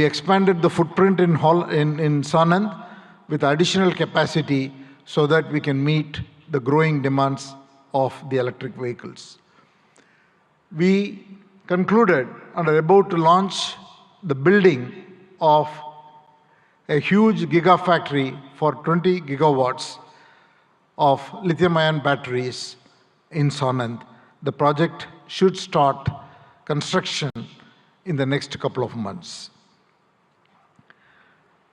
We expanded the footprint in Sanand with additional capacity so that we can meet the growing demands of the electric vehicles. We concluded and are about to launch the building of a huge gigafactory for 20 gigawatts of lithium-ion batteries in Sanand. The project should start construction in the next couple of months.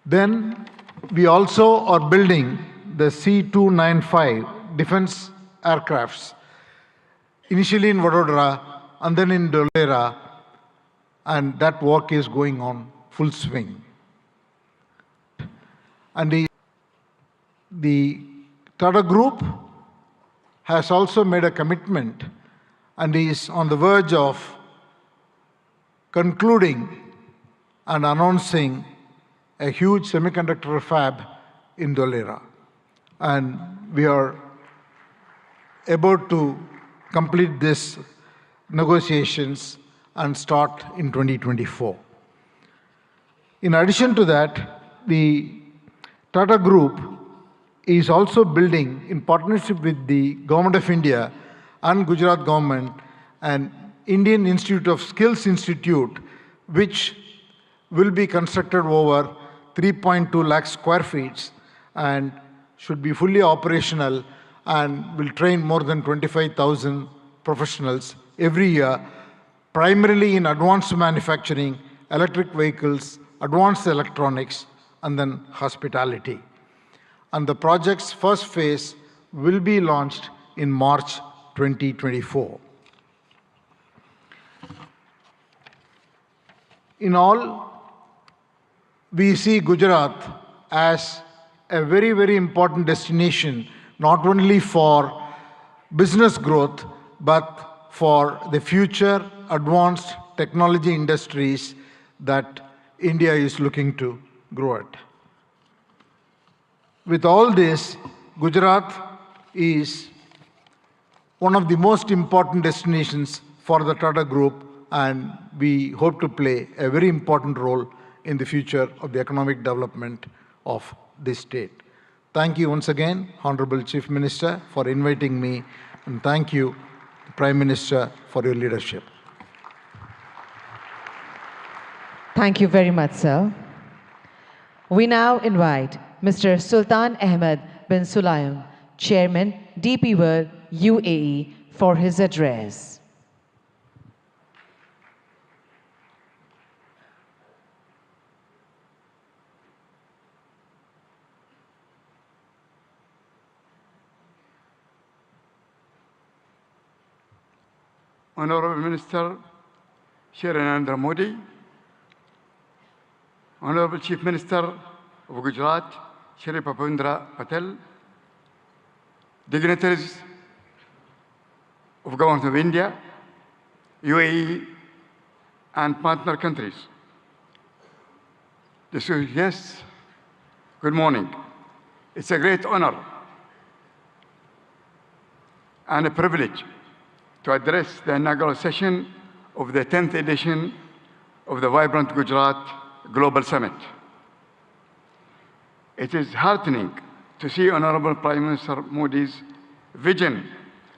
Then we also are building the C-295 defense aircrafts, initially in Vadodara and then in Dholera, and that work is going on full swing. And the Tata Group has also made a commitment and is on the verge of concluding and announcing a huge semiconductor fab in Dholera. And we are about to complete these negotiations and start in 2024. In addition to that, the Tata Group is also building, in partnership with the Government of India and Gujarat government, an Indian Institute of Skills Institute, which will be constructed over 3.2 lakh square feet and should be fully operational and will train more than 25,000 professionals every year, primarily in advanced manufacturing, electric vehicles, advanced electronics, and then hospitality. And the project's first phase will be launched in March 2024. In all, we see Gujarat as a very, very important destination, not only for business growth, but for the future advanced technology industries that India is looking to grow at. With all this, Gujarat is one of the most important destinations for the Tata Group, and we hope to play a very important role in the future of the economic development of this state. Thank you once again, Honorable Chief Minister, for inviting me, and thank you, Prime Minister, for your leadership. Thank you very much, sir. We now invite Mr. Sultan Ahmed bin Sulaim, Chairman, DP World, UAE, for his address. Honorable Minister Shri Narendra Modi, Honorable Chief Minister of Gujarat Shri Bhupendra Patel, dignitaries of Government of India, UAE, and partner countries. Distinguished guests, good morning. It's a great honor and a privilege to address the inaugural session of the 10th edition of the Vibrant Gujarat Global Summit. It is heartening to see Honorable Prime Minister Modi's vision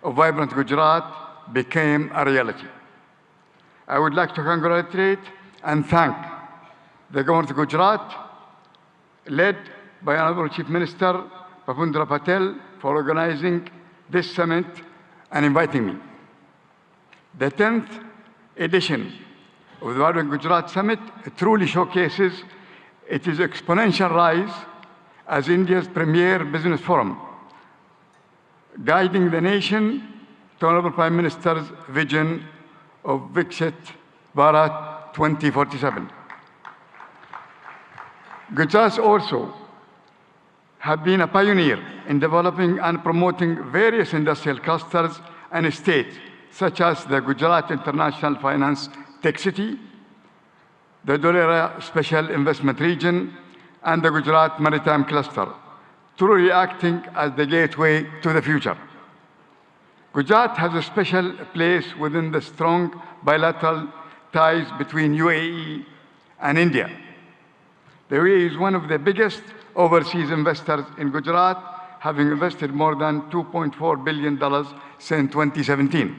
of Vibrant Gujarat became a reality. I would like to congratulate and thank the Government of Gujarat, led by Honorable Chief Minister Bhupendra Patel, for organizing this summit and inviting me. The 10th edition of the Vibrant Gujarat Summit truly showcases its exponential rise as India's premier business forum, guiding the nation to Honorable Prime Minister's vision of Viksit Bharat 2047. Gujarat also have been a pioneer in developing and promoting various industrial clusters and states, such as the Gujarat International Finance Tech City, the Dholera Special Investment Region, and the Gujarat Maritime Cluster, truly acting as the gateway to the future. Gujarat has a special place within the strong bilateral ties between UAE and India, The UAE is one of the biggest overseas investors in Gujarat, having invested more than $2.4 billion since 2017.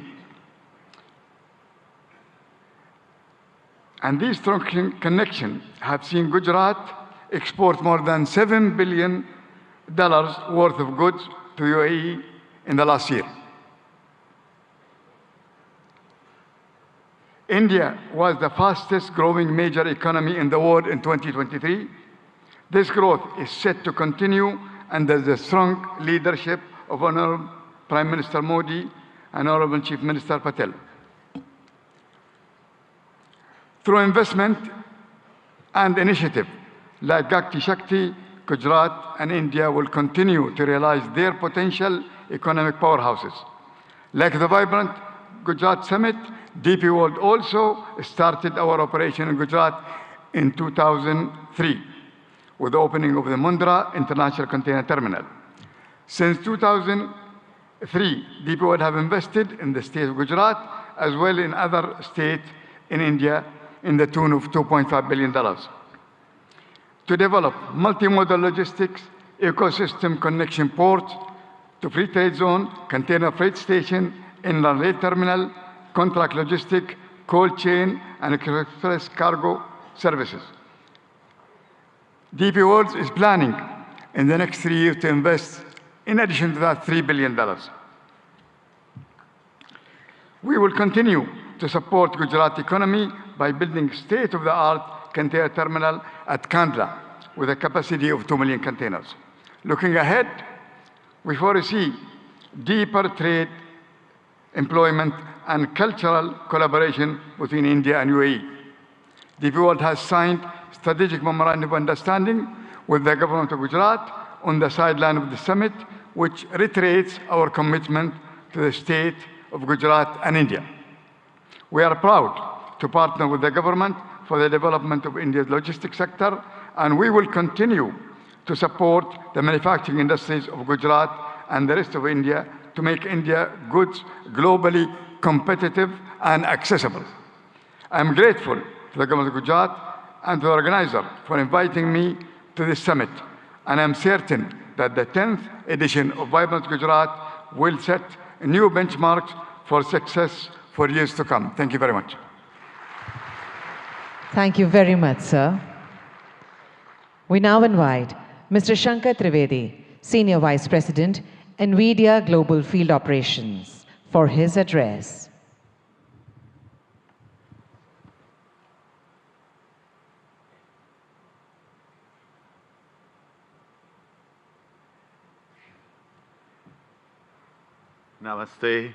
And these strong connections have seen Gujarat export more than $7 billion worth of goods to UAE in the last year. India was the fastest growing major economy in the world in 2023. This growth is set to continue under the strong leadership of Honorable Prime Minister Modi and Honorable Chief Minister Patel. Through investment and initiative like Gati Shakti, Gujarat and India will continue to realize their potential economic powerhouses. Like the vibrant Gujarat Summit, DP World also started our operation in Gujarat in 2003 with the opening of the Mundra International Container Terminal. Since 2003, DP World have invested in the state of Gujarat as well in other states in India in the tune of $2.5 billion. To develop multimodal logistics, ecosystem connection ports to free trade zone, container freight station, inland rail terminal, contract logistic, cold chain, and express cargo services. DP World is planning in the next 3 years to invest, in addition to that, $3 billion. We will continue to support Gujarat economy by building state-of-the-art container terminal at Kandla with a capacity of 2 million containers. Looking ahead, we foresee deeper trade, employment, and cultural collaboration between India and UAE. DP World has signed strategic memorandum of understanding with the government of Gujarat on the sideline of the summit, which reiterates our commitment to the state of Gujarat and India. We are proud to partner with the government for the development of India's logistics sector, and we will continue to support the manufacturing industries of Gujarat and the rest of India to make India goods globally competitive and accessible. I am grateful to the government of Gujarat and to the organizer for inviting me to this summit, and I am certain that the 10th edition of Vibrant Gujarat will set new benchmarks for success for years to come. Thank you very much. Thank you very much, sir. We now invite Mr. Shankar Trivedi, Senior Vice President, NVIDIA Global Field Operations, for his address. Namaste.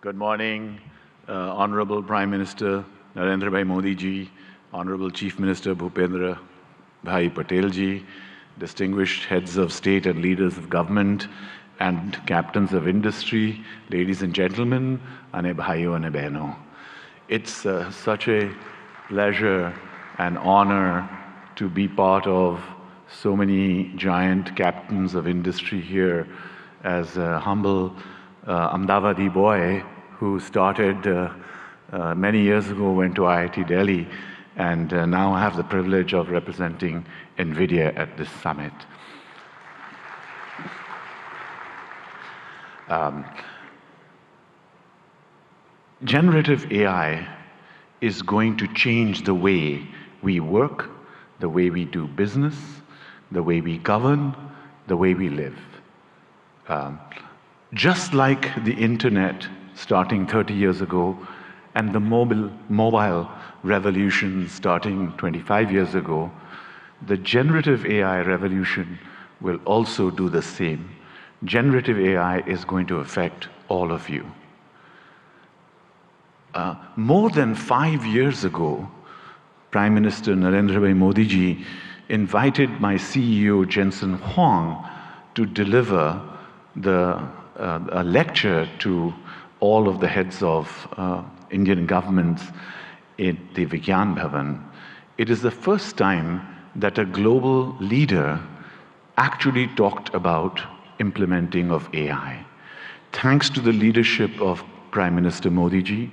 Good morning, Honorable Prime Minister Narendra Bhai Modi ji, Honorable Chief Minister Bhupendra Bhai Patel ji, distinguished heads of state and leaders of government, and captains of industry, ladies and gentlemen, ane bhaiyo ane behno. It's such a pleasure and honor to be part of so many giant captains of industry here as a humble Ahmedabadi boy who started many years ago, went to IIT Delhi, and now have the privilege of representing NVIDIA at this summit. Generative AI is going to change the way we work, the way we do business, the way we govern, the way we live. Just like the internet starting 30 years ago and the mobile revolution starting 25 years ago, the generative AI revolution will also do the same. Generative AI is going to affect all of you. More than 5 years ago, Prime Minister Narendra Bhai Modi ji invited my CEO Jensen Huang to deliver a lecture to all of the heads of Indian governments in the Vigyan Bhavan. It is the first time that a global leader actually talked about implementing of AI. Thanks to the leadership of Prime Minister Modi ji,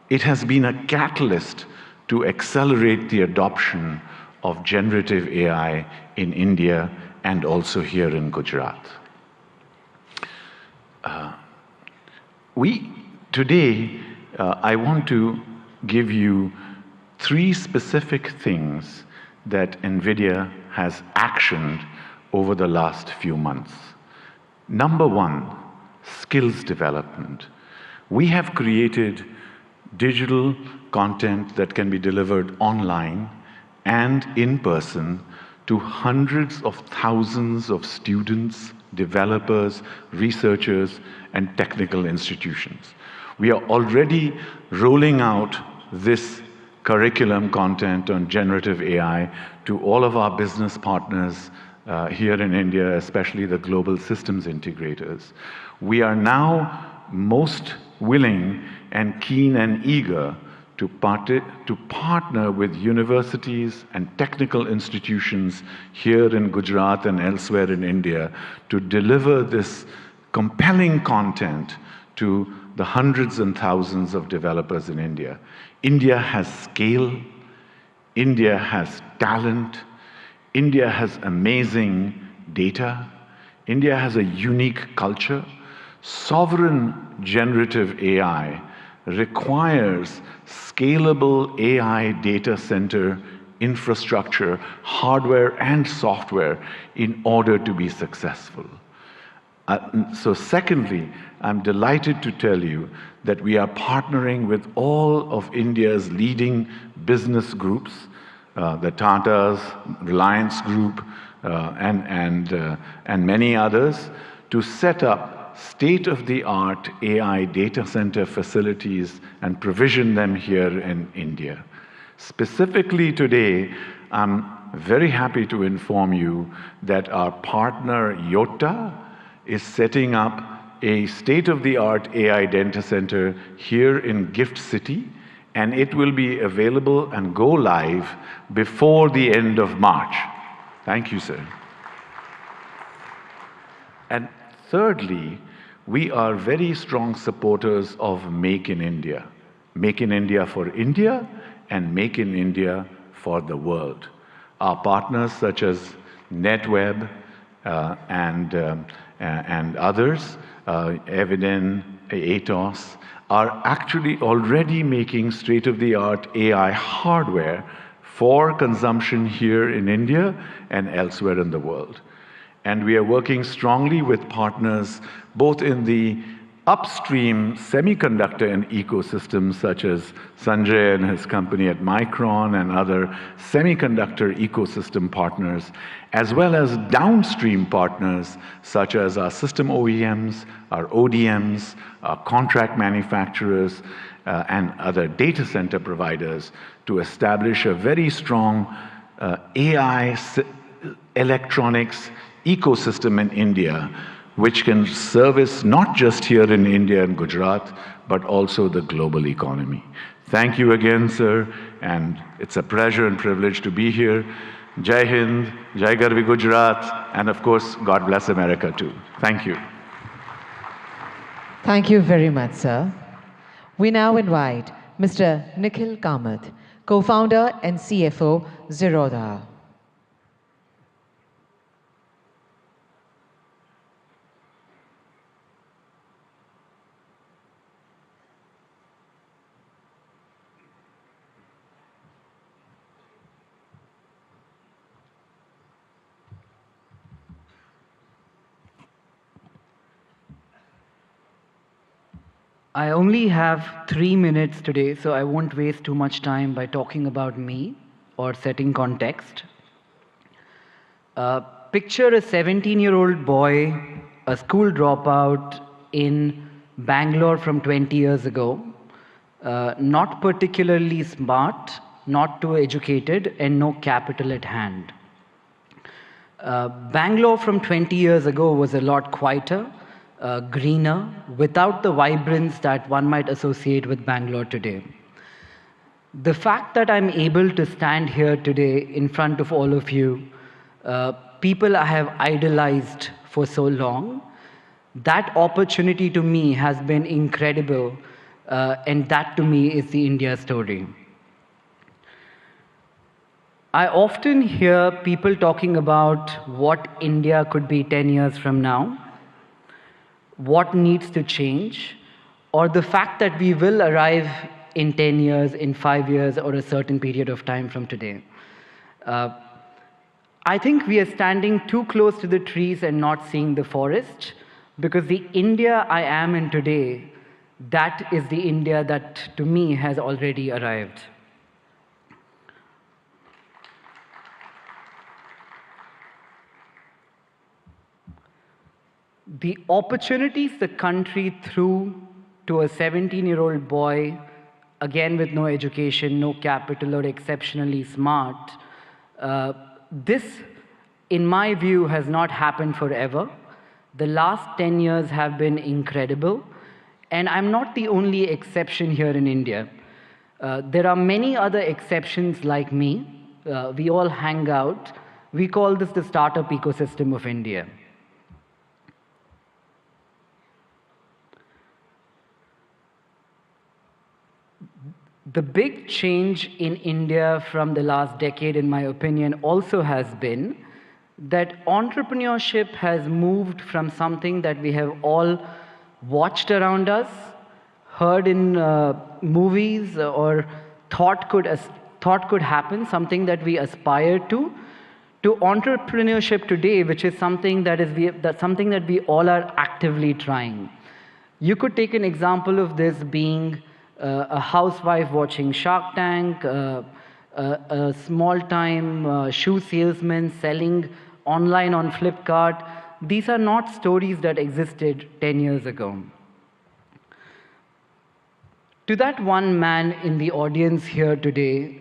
it has been a catalyst to accelerate the adoption of generative AI in India and also here in Gujarat. Today, I want to give you 3 specific things that NVIDIA has actioned over the last few months. Number 1, skills development. We have created digital content that can be delivered online and in person to hundreds of thousands of students, developers, researchers, and technical institutions. We are already rolling out this curriculum content on generative AI to all of our business partners here in India, especially the global systems integrators. We are now most willing and keen and eager to partner with universities and technical institutions here in Gujarat and elsewhere in India to deliver this compelling content to the hundreds and thousands of developers in India. India has scale, India has talent, India has amazing data, India has a unique culture. Sovereign generative AI requires scalable AI data center infrastructure, hardware and software in order to be successful. So secondly, I'm delighted to tell you that we are partnering with all of India's leading business groups, the Tatas, Reliance Group, and many others, to set up state-of-the-art AI data center facilities and provision them here in India. Specifically today, I'm very happy to inform you that our partner Yotta is setting up a state-of-the-art AI data center here in Gift City, and it will be available and go live before the end of March. Thank you, sir. And thirdly, we are very strong supporters of Make in India. Make in India for India and Make in India for the world. Our partners such as NetWeb and others, Eviden, Atos, are actually already making state-of-the-art AI hardware for consumption here in India and elsewhere in the world. And we are working strongly with partners both in the upstream semiconductor and ecosystems such as Sanjay and his company at Micron and other semiconductor ecosystem partners, as well as downstream partners such as our system OEMs, our ODMs, our contract manufacturers, and other data center providers to establish a very strong AI electronics ecosystem in India, which can service not just here in India and Gujarat, but also the global economy. Thank you again, sir, and it's a pleasure and privilege to be here. Jai Hind, Jai Garvi Gujarat, and of course, God bless America too. Thank you. Thank you very much, sir. We now invite Mr. Nikhil Kamath, co-founder and CFO, Zerodha. I only have 3 minutes today, so I won't waste too much time by talking about me or setting context. Picture a 17-year-old boy, a school dropout in Bangalore from 20 years ago, not particularly smart, not too educated, and no capital at hand. Bangalore from 20 years ago was a lot quieter, greener, without the vibrance that one might associate with Bangalore today. The fact that I'm able to stand here today in front of all of you, people I have idolized for so long, that opportunity to me has been incredible, and that to me is the India story. I often hear people talking about what India could be 10 years from now, what needs to change, or the fact that we will arrive in 10 years, in 5 years, or a certain period of time from today. I think we are standing too close to the trees and not seeing the forest, because the India I am in today, that is the India that, to me, has already arrived. The opportunities the country threw to a 17-year-old boy, again with no education, no capital, or exceptionally smart, this, in my view, has not happened forever. The last 10 years have been incredible, and I'm not the only exception here in India. There are many other exceptions like me. We all hang out. We call this the startup ecosystem of India. The big change in India from the last decade, in my opinion, also has been that entrepreneurship has moved from something that we have all watched around us, heard in movies, or thought could happen, something that we aspire to entrepreneurship today, which is something something that we all are actively trying. You could take an example of this being a housewife watching Shark Tank, a small-time shoe salesman selling online on Flipkart. These are not stories that existed 10 years ago. To that one man in the audience here today,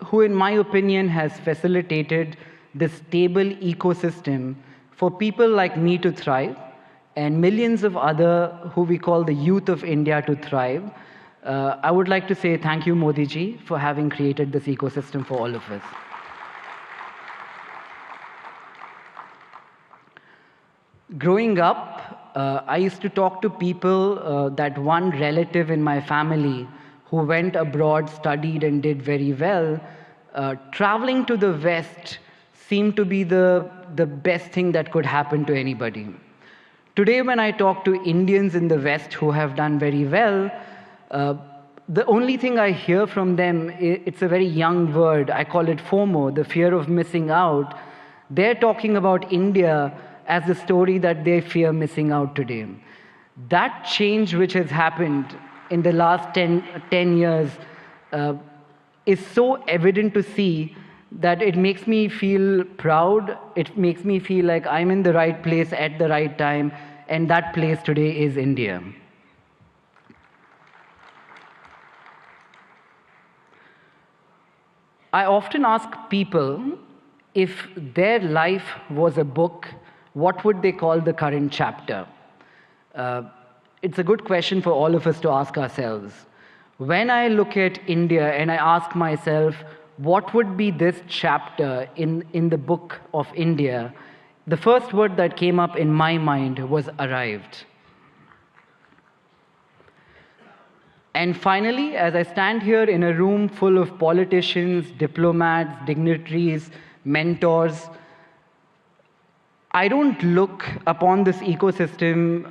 who in my opinion has facilitated this stable ecosystem for people like me to thrive, and millions of other who we call the youth of India to thrive, I would like to say thank you, Modi ji, for having created this ecosystem for all of us. Growing up, I used to talk to people, that one relative in my family who went abroad, studied, and did very well. Traveling to the West seemed to be the best thing that could happen to anybody. Today, when I talk to Indians in the West who have done very well, the only thing I hear from them, it's a very young word. I call it FOMO, the fear of missing out. They're talking about India as the story that they fear missing out today. That change which has happened in the last 10 years is so evident to see that it makes me feel proud. It makes me feel like I'm in the right place at the right time, and that place today is India. I often ask people, if their life was a book, what would they call the current chapter? It's a good question for all of us to ask ourselves. When I look at India and I ask myself, what would be this chapter in the book of India, the first word that came up in my mind was arrived. And finally, as I stand here in a room full of politicians, diplomats, dignitaries, mentors, I don't look upon this ecosystem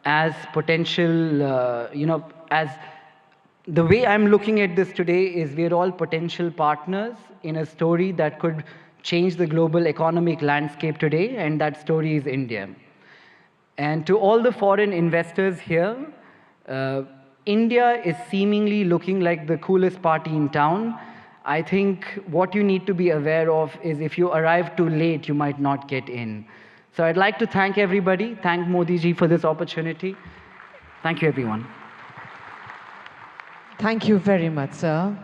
as potential, as the way I'm looking at this today is we're all potential partners in a story that could change the global economic landscape today, and that story is India. And to all the foreign investors here, India is seemingly looking like the coolest party in town. I think what you need to be aware of is if you arrive too late, you might not get in. So I'd like to thank everybody. Thank Modi ji for this opportunity. Thank you, everyone. Thank you very much, sir.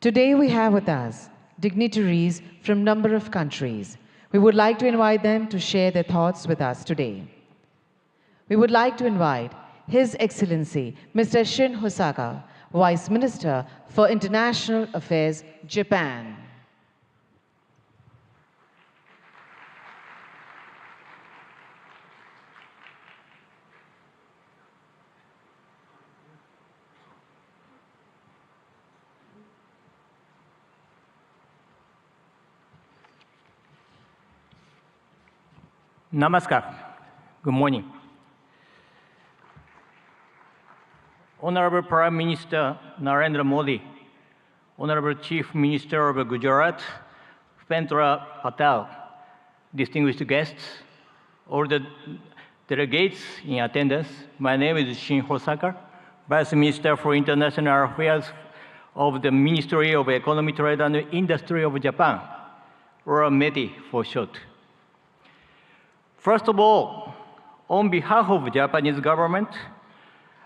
Today we have with us dignitaries from a number of countries. We would like to invite them to share their thoughts with us today. We would like to invite His Excellency Mr. Shin Hosaka, Vice Minister for International Affairs, Japan. Namaskar. Good morning. Honorable Prime Minister Narendra Modi, Honorable Chief Minister of Gujarat, Bhupendra Patel, distinguished guests, all the delegates in attendance, my name is Shin Hosaka, Vice Minister for International Affairs of the Ministry of Economy, Trade and Industry of Japan, or METI for short. First of all, on behalf of the Japanese government,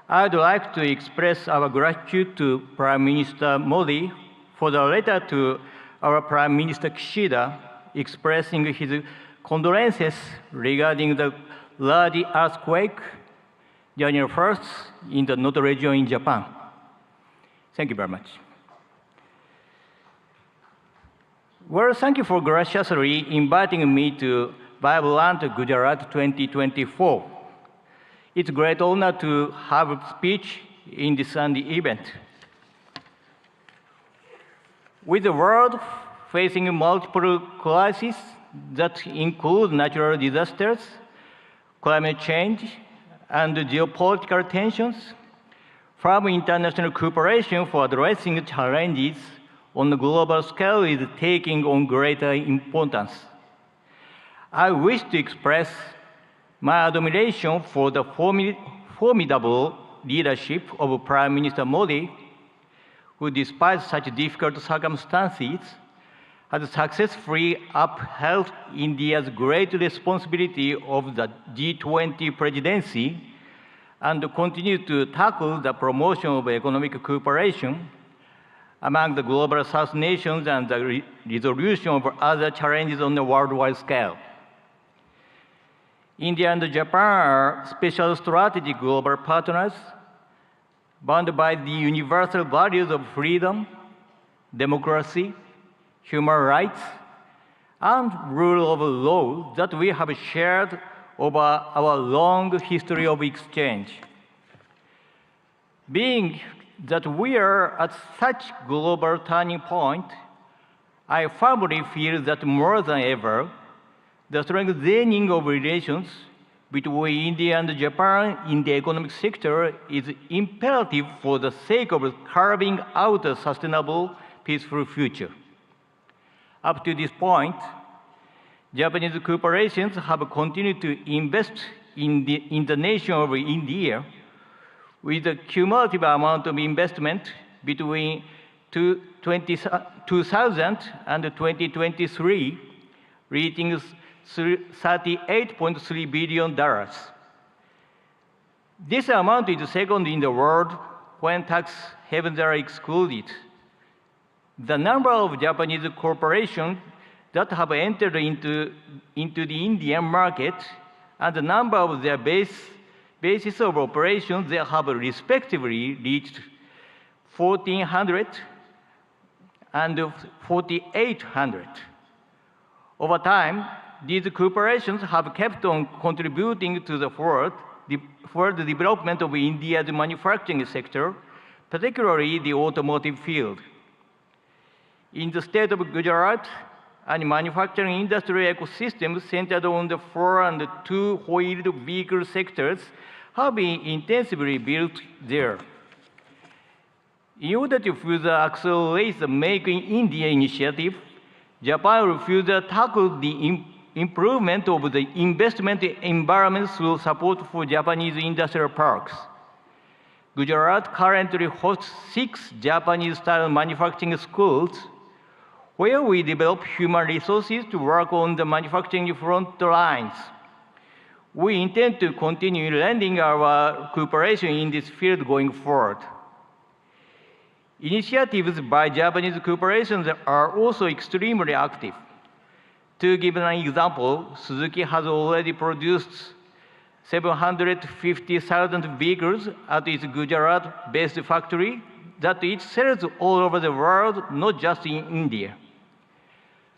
I'd like to express our gratitude to Prime Minister Modi for the letter to our Prime Minister Kishida expressing his condolences regarding the large earthquake January 1st in the Noto region in Japan. Thank you very much. Well, thank you for graciously inviting me to Vibrant Gujarat 2024. It's a great honor to have a speech in this Sunday event. With the world facing multiple crises that include natural disasters, climate change, and geopolitical tensions, firm international cooperation for addressing challenges on the global scale is taking on greater importance. I wish to express my admiration for the formidable leadership of Prime Minister Modi, who, despite such difficult circumstances, has successfully upheld India's great responsibility of the G20 presidency and continues to tackle the promotion of economic cooperation among the global South nations and the resolution of other challenges on the worldwide scale. India and Japan are special strategic global partners bound by the universal values of freedom, democracy, human rights, and rule of law that we have shared over our long history of exchange. Being that we are at such global turning point, I firmly feel that more than ever, the strengthening of relations between India and Japan in the economic sector is imperative for the sake of carving out a sustainable, peaceful future. Up to this point, Japanese corporations have continued to invest in the nation of India with a cumulative amount of investment between 2000 and 2023 reaching $38.3 billion. This amount is second in the world when tax havens are excluded. The number of Japanese corporations that have entered into the Indian market and the number of their bases of operations they have respectively reached 1,400 and 4,800. Over time, these corporations have kept on contributing to the further development of India's manufacturing sector, particularly the automotive field. In the state of Gujarat, a manufacturing industry ecosystem centered on the 4- and 2-wheeled vehicle sectors have been intensively built there. In order to further accelerate the Make in India initiative, Japan will further tackle the improvement of the investment environment through support for Japanese industrial parks. Gujarat currently hosts 6 Japanese-style manufacturing schools where we develop human resources to work on the manufacturing front lines. We intend to continue lending our cooperation in this field going forward. Initiatives by Japanese corporations are also extremely active. To give an example, Suzuki has already produced 750,000 vehicles at its Gujarat-based factory that it sells all over the world, not just in India.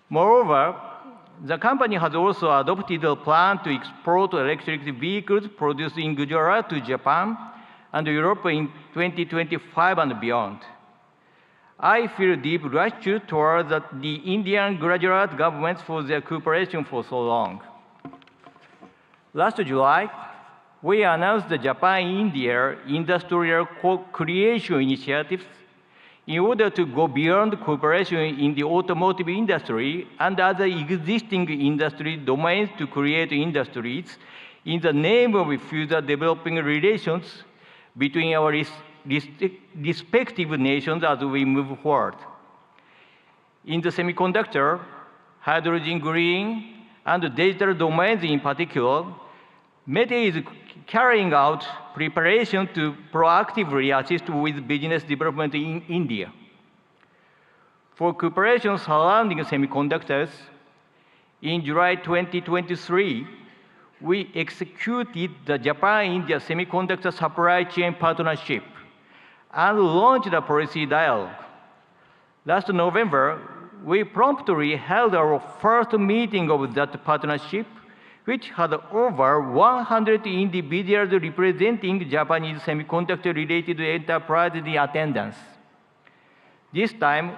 Moreover, the company has also adopted a plan to export electric vehicles produced in Gujarat to Japan and Europe in 2025 and beyond. I feel deep gratitude toward the Indian Gujarat governments for their cooperation for so long. Last July, we announced the Japan-India Industrial Co-Creation Initiatives in order to go beyond cooperation in the automotive industry and other existing industry domains to create industries in the name of further developing relations between our respective nations as we move forward. In the semiconductor, hydrogen green, and digital domains in particular, METE is carrying out preparation to proactively assist with business development in India. For cooperation surrounding semiconductors, in July 2023, we executed the Japan-India Semiconductor Supply Chain Partnership and launched a policy dialogue. Last November, we promptly held our first meeting of that partnership, which had over 100 individuals representing Japanese semiconductor-related enterprises in attendance. This time,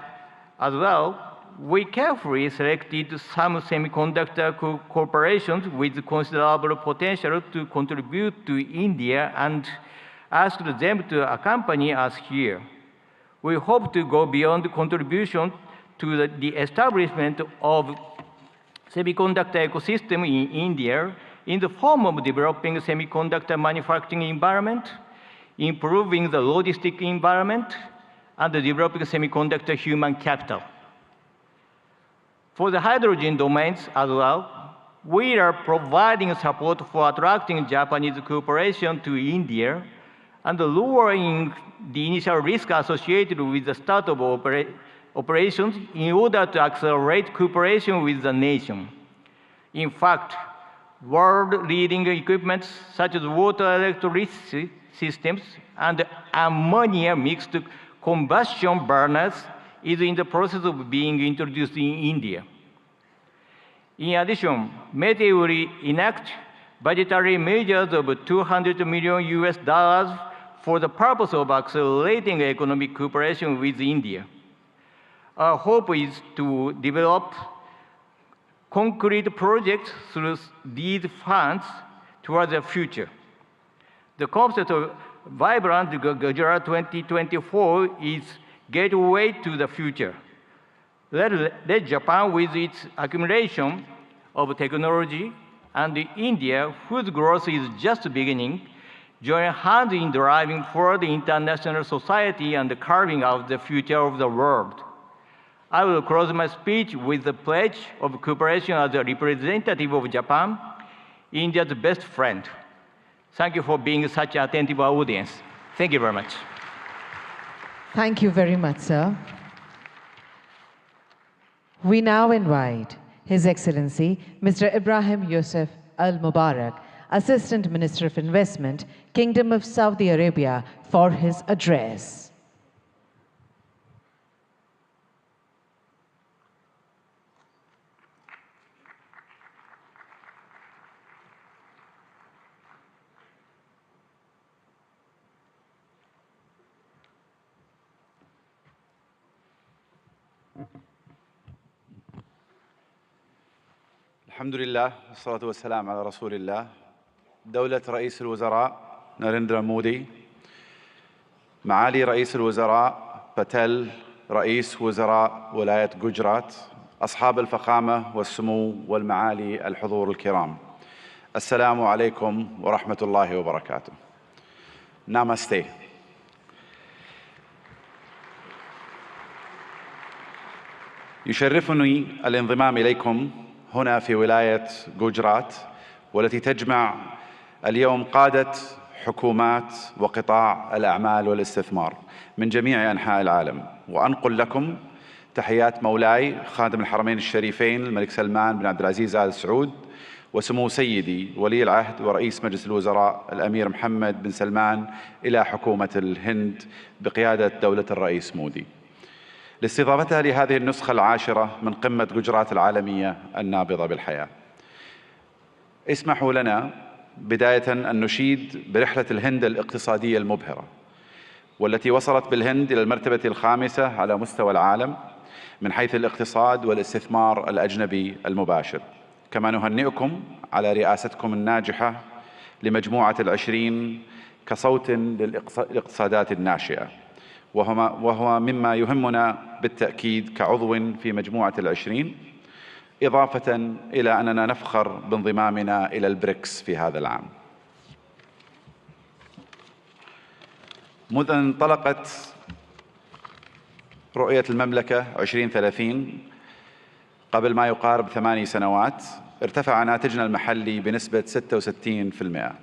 as well, we carefully selected some semiconductor corporations with considerable potential to contribute to India and asked them to accompany us here. We hope to go beyond contribution to the establishment of semiconductor ecosystem in India in the form of developing semiconductor manufacturing environment, improving the logistic environment, and developing semiconductor human capital. For the hydrogen domains as well, we are providing support for attracting Japanese cooperation to India and lowering the initial risk associated with the start of operations in order to accelerate cooperation with the nation. In fact, world-leading equipment such as water electricity systems and ammonia mixed combustion burners is in the process of being introduced in India. In addition, METE will enact budgetary measures of $200 million for the purpose of accelerating economic cooperation with India. Our hope is to develop concrete projects through these funds towards the future. The concept of Vibrant Gujarat 2024 is gateway to the future. Let Japan, with its accumulation of technology, and India, whose growth is just beginning, join hands in driving forward international society and carving out the future of the world. I will close my speech with the pledge of cooperation as a representative of Japan, India's best friend. Thank you for being such an attentive audience. Thank you very much. Thank you very much, sir. We now invite His Excellency Mr. Ibrahim Yusuf Al Mubarak, Assistant Minister of Investment, Kingdom of Saudi Arabia, for his address. الحمد لله والصلاة والسلام على رسول الله. دولة رئيس الوزراء ناريندرا مودي، معالي رئيس الوزراء باتيل رئيس وزراء ولاية جوجرات، أصحاب الفخامة والسمو والمعالي الحضور الكرام، السلام عليكم ورحمة الله وبركاته. نامستي. يشرفني الانضمام إليكم هنا في ولاية جوجرات، والتي تجمع اليوم قادة حكومات وقطاع الأعمال والاستثمار من جميع أنحاء العالم، وأنقل لكم تحيات مولاي خادم الحرمين الشريفين الملك سلمان بن عبد العزيز آل سعود، وسمو سيدي ولي العهد ورئيس مجلس الوزراء الأمير محمد بن سلمان إلى حكومة الهند بقيادة دولة الرئيس مودي، لاستضافتها لهذه النسخة العاشرة من قمة جوجرات العالمية النابضة بالحياة. اسمحوا لنا بداية أن نشيد برحلة الهند الاقتصادية المبهرة، والتي وصلت بالهند إلى المرتبة الخامسة على مستوى العالم من حيث الاقتصاد والاستثمار الأجنبي المباشر، كما نهنئكم على رئاستكم الناجحة لمجموعة العشرين كصوت للاقتصادات الناشئة، وهو مما يهمنا بالتأكيد كعضو في مجموعة العشرين، إضافة إلى أننا نفخر بانضمامنا إلى البريكس في هذا العام. منذ أن انطلقت رؤية المملكة 2030 قبل ما يقارب 8 سنوات، ارتفع ناتجنا المحلي بنسبة 66%،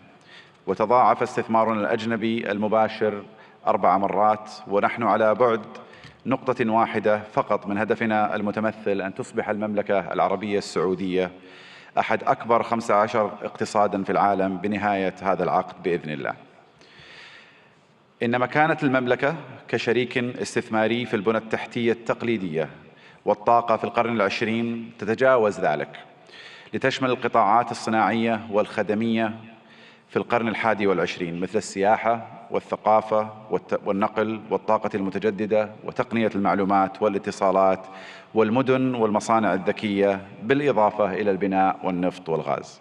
وتضاعف استثمارنا الأجنبي المباشر 4 مرات، ونحن على بعد نقطة واحدة فقط من هدفنا المتمثل أن تصبح المملكة العربية السعودية أحد أكبر 15 اقتصاداً في العالم بنهاية هذا العقد بإذن الله. إن مكانة المملكة كشريك استثماري في البنى التحتية التقليدية والطاقة في القرن العشرين تتجاوز ذلك، لتشمل القطاعات الصناعية والخدمية في القرن الحادي والعشرين، مثل السياحة والثقافة والنقل والطاقة المتجددة وتقنية المعلومات والاتصالات والمدن والمصانع الذكية، بالإضافة إلى البناء والنفط والغاز.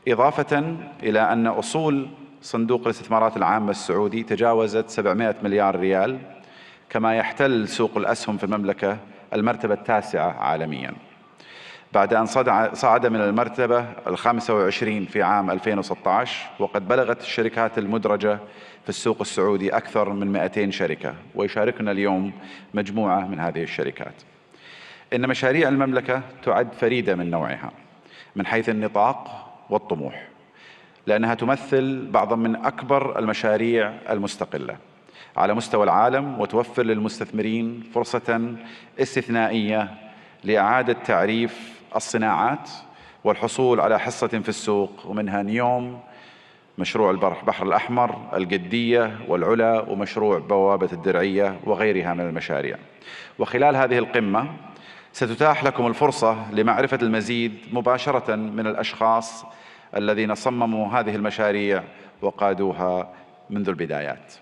إضافة إلى أن أصول صندوق الاستثمارات العامة السعودي تجاوزت 700 مليار ريال، كما يحتل سوق الأسهم في المملكة المرتبة التاسعة عالمياً، بعد أن صعد من المرتبة 25 في عام 2016، وقد بلغت الشركات المدرجة في السوق السعودي أكثر من 200 شركة، ويشاركنا اليوم مجموعة من هذه الشركات. إن مشاريع المملكة تعد فريدة من نوعها من حيث النطاق والطموح، لأنها تمثل بعضا من أكبر المشاريع المستقلة على مستوى العالم، وتوفر للمستثمرين فرصة استثنائية لإعادة تعريف الصناعات والحصول على حصة في السوق، ومنها نيوم، مشروع البحر الأحمر، القدية والعلا، ومشروع بوابة الدرعية وغيرها من المشاريع. وخلال هذه القمة ستتاح لكم الفرصة لمعرفة المزيد مباشرة من الأشخاص الذين صمموا هذه المشاريع وقادوها منذ البدايات.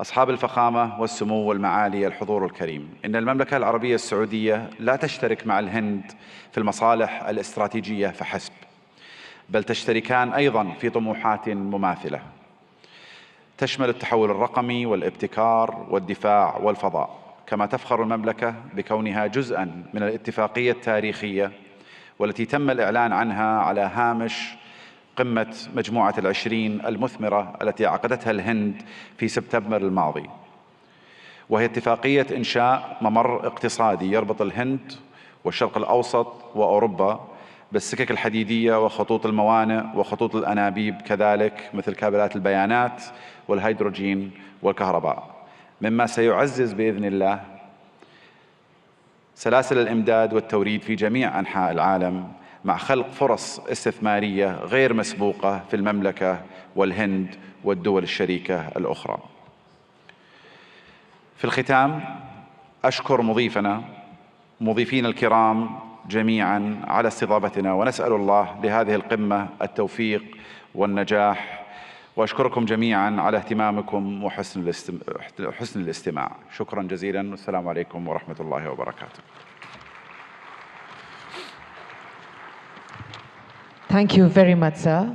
أصحاب الفخامة والسمو والمعالي الحضور الكريم، إن المملكة العربية السعودية لا تشترك مع الهند في المصالح الاستراتيجية فحسب، بل تشتركان أيضاً في طموحات مماثلة تشمل التحول الرقمي والابتكار والدفاع والفضاء. كما تفخر المملكة بكونها جزءاً من الاتفاقية التاريخية والتي تم الإعلان عنها على هامش قمة مجموعة العشرين المثمرة التي عقدتها الهند في سبتمبر الماضي، وهي اتفاقية إنشاء ممر اقتصادي يربط الهند والشرق الأوسط وأوروبا بالسكك الحديدية وخطوط الموانئ وخطوط الأنابيب، كذلك مثل كابلات البيانات والهيدروجين والكهرباء، مما سيعزز بإذن الله سلاسل الإمداد والتوريد في جميع أنحاء العالم، مع خلق فرص استثمارية غير مسبوقة في المملكة والهند والدول الشريكة الأخرى. في الختام أشكر مضيفين الكرام جميعاً على استضافتنا، ونسأل الله لهذه القمة التوفيق والنجاح، وأشكركم جميعاً على اهتمامكم وحسن الاستماع. شكراً جزيلاً، والسلام عليكم ورحمة الله وبركاته. Thank you very much, sir.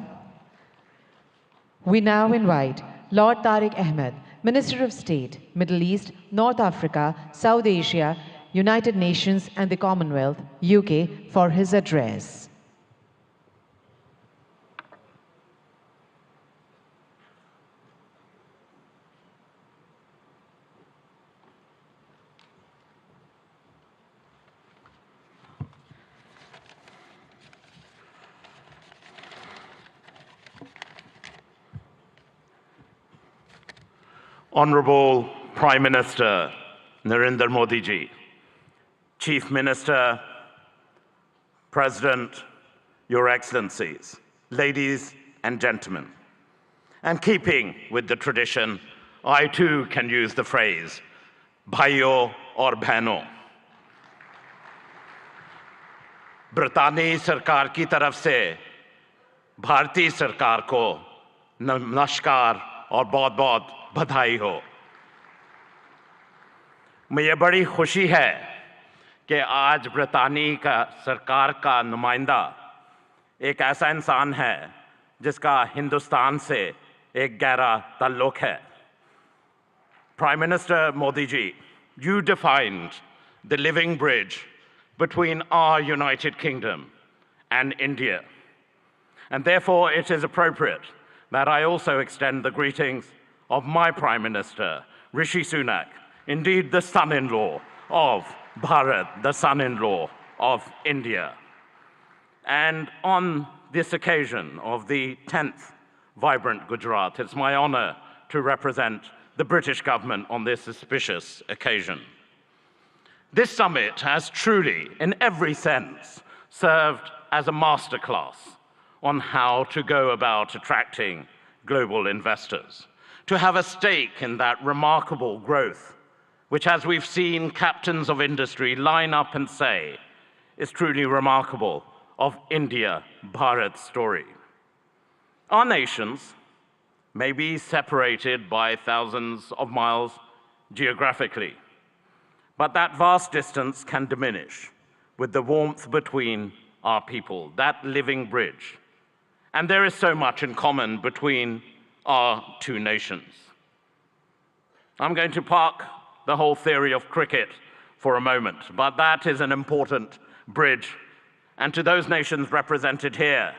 We now invite Lord Tariq Ahmed, Minister of State, Middle East, North Africa, South Asia, United Nations and the Commonwealth, UK, for his address. Honorable Prime Minister Narendra Modi ji, Chief Minister, President, Your Excellencies, ladies and gentlemen, and keeping with the tradition, I too can use the phrase, bhaiyo aur behno. ब्रितानी सरकार की तरफ से भारतीय सरकार को नमस्कार और बहुत बहुत बधाई हो। मुझे बड़ी खुशी है कि आज ब्रितानी का सरकार का नुमाइंदा एक ऐसा इंसान है जिसका हिंदुस्तान से एक गहरा ताल्लुक है. Prime Minister Modi ji, you defined the living bridge between our United Kingdom and India. And therefore, it is appropriate that I also extend the greetings of my Prime Minister, Rishi Sunak, indeed the son-in-law of Bharat, the son-in-law of India. And on this occasion of the 10th Vibrant Gujarat, it's my honor to represent the British government on this auspicious occasion. This summit has truly, in every sense, served as a masterclass on how to go about attracting global investors, to have a stake in that remarkable growth, which, as we've seen captains of industry line up and say, is truly remarkable of India-Bharat story. Our nations may be separated by thousands of miles geographically, but that vast distance can diminish with the warmth between our people, that living bridge. And there is so much in common between our two nations. I'm going to park the whole theory of cricket for a moment, but that is an important bridge. And to those nations represented here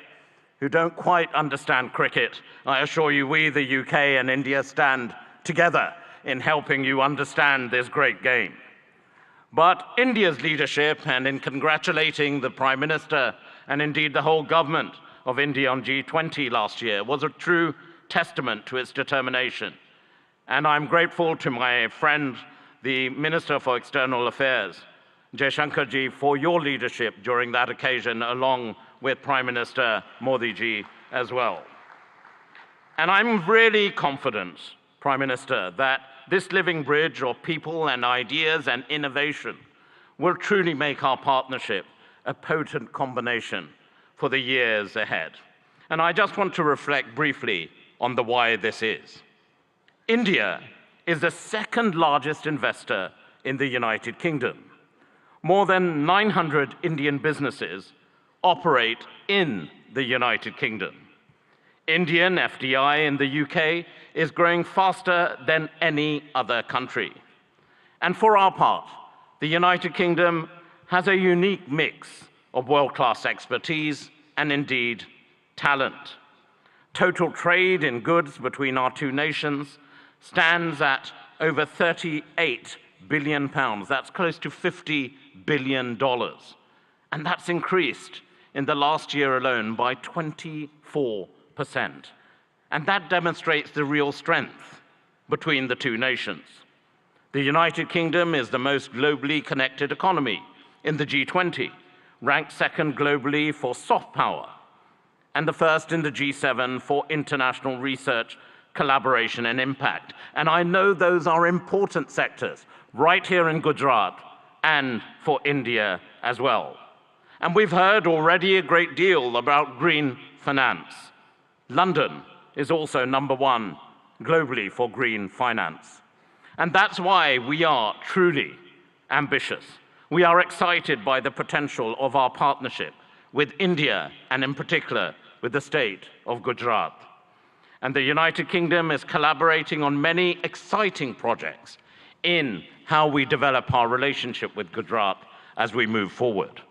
who don't quite understand cricket, I assure you we, the UK and India, stand together in helping you understand this great game. But India's leadership, and in congratulating the Prime Minister and indeed the whole government of India on G20 last year, was a true testament to its determination. And I'm grateful to my friend, the Minister for External Affairs, Jaishankar ji, for your leadership during that occasion, along with Prime Minister Modi ji as well. And I'm really confident, Prime Minister, that this living bridge of people and ideas and innovation will truly make our partnership a potent combination for the years ahead. And I just want to reflect briefly on the why this is. India is the second largest investor in the United Kingdom. More than 900 Indian businesses operate in the United Kingdom. Indian FDI in the UK is growing faster than any other country. And for our part, the United Kingdom has a unique mix of world-class expertise and indeed talent. Total trade in goods between our two nations stands at over £38 billion. That's close to $50 billion. And that's increased in the last year alone by 24%. And that demonstrates the real strength between the two nations. The United Kingdom is the most globally connected economy in the G20, ranked second globally for soft power, and the first in the G7 for international research, collaboration, and impact. And I know those are important sectors right here in Gujarat and for India as well. And we've heard already a great deal about green finance. London is also #1 globally for green finance. And that's why we are truly ambitious. We are excited by the potential of our partnership with India and in particular with the state of Gujarat. And the United Kingdom is collaborating on many exciting projects in how we develop our relationship with Gujarat as we move forward.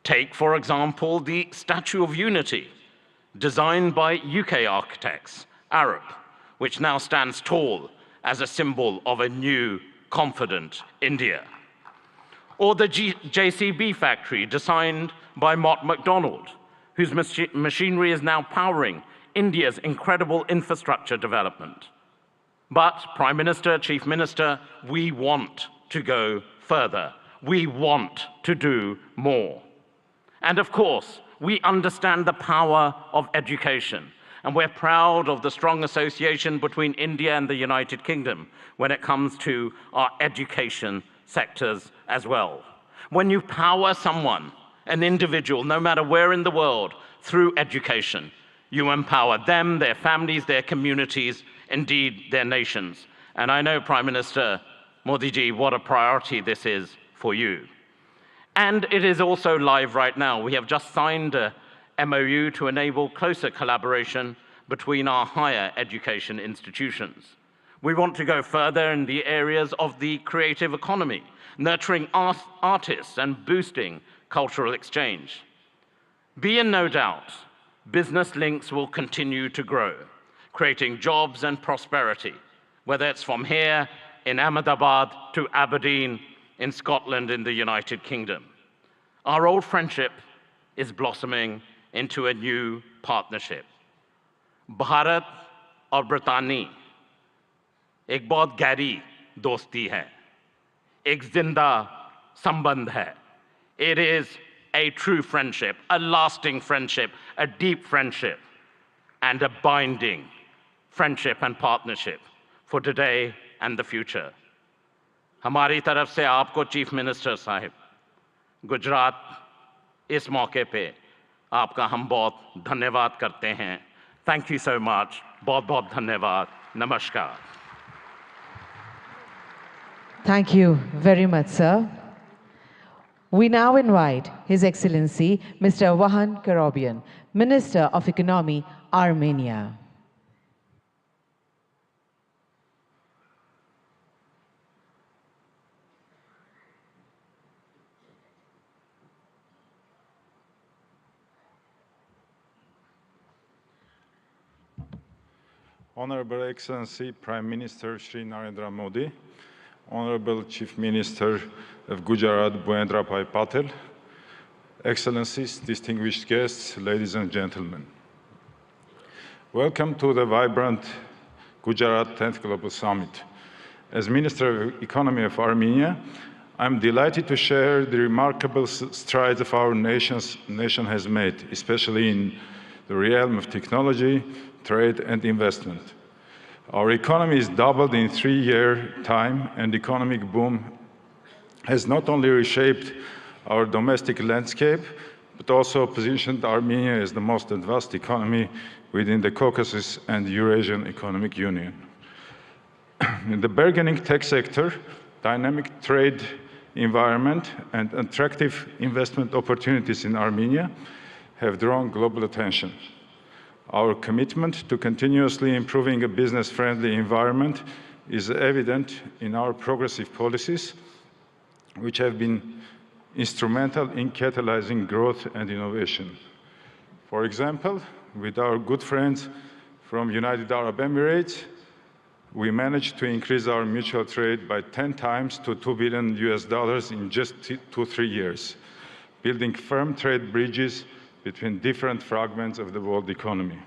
Take, for example, the Statue of Unity, designed by UK architects, Arab, which now stands tall as a symbol of a new, confident India. Or the JCB factory, designed by Mott MacDonald, whose machinery is now powering India's incredible infrastructure development. But, Prime Minister, Chief Minister, we want to go further. We want to do more. And of course, we understand the power of education, and we're proud of the strong association between India and the United Kingdom when it comes to our education sectors as well. When you power someone, an individual, no matter where in the world, through education, you empower them, their families, their communities, indeed their nations. And I know, Prime Minister, Modi ji, what a priority this is for you. And it is also live right now. We have just signed a MOU to enable closer collaboration between our higher education institutions. We want to go further in the areas of the creative economy, nurturing artists and boosting cultural exchange. Be in no doubt, business links will continue to grow, creating jobs and prosperity, whether it's from here in Ahmedabad to Aberdeen in Scotland in the United Kingdom. Our old friendship is blossoming into a new partnership. Bharat और ब्रितानी एक बहुत गहरी दोस्ती है, एक जिंदा संबंध है. It is a true friendship, a lasting friendship, a deep friendship, and a binding friendship and partnership for today and the future. हमारी तरफ से आपको चीफ मिनिस्टर साहिब, गुजरात इस मौके पे आपका हम बहुत धन्यवाद करते हैं. Thank you so much. बहुत बहुत धन्यवाद. Namaskar. Thank you very much, sir. We now invite His Excellency Mr. Vahan Karobian, Minister of Economy, Armenia. Honorable Excellency Prime Minister Shri Narendra Modi, Honorable Chief Minister of Gujarat Bhuendra Bhai Patel, Excellencies, distinguished guests, ladies and gentlemen. Welcome to the vibrant Gujarat 10th Global Summit. As Minister of Economy of Armenia, I'm delighted to share the remarkable strides of our nation has made, especially in the realm of technology, trade and investment. Our economy is doubled in 3-year time, and economic boom has not only reshaped our domestic landscape, but also positioned Armenia as the most advanced economy within the Caucasus and Eurasian Economic Union. In the burgeoning tech sector, dynamic trade environment and attractive investment opportunities in Armenia have drawn global attention. Our commitment to continuously improving a business-friendly environment is evident in our progressive policies, which have been instrumental in catalyzing growth and innovation. For example, with our good friends from United Arab Emirates, we managed to increase our mutual trade by 10 times to $2 billion in just 2-3 years, building firm trade bridges between different fragments of the world economy.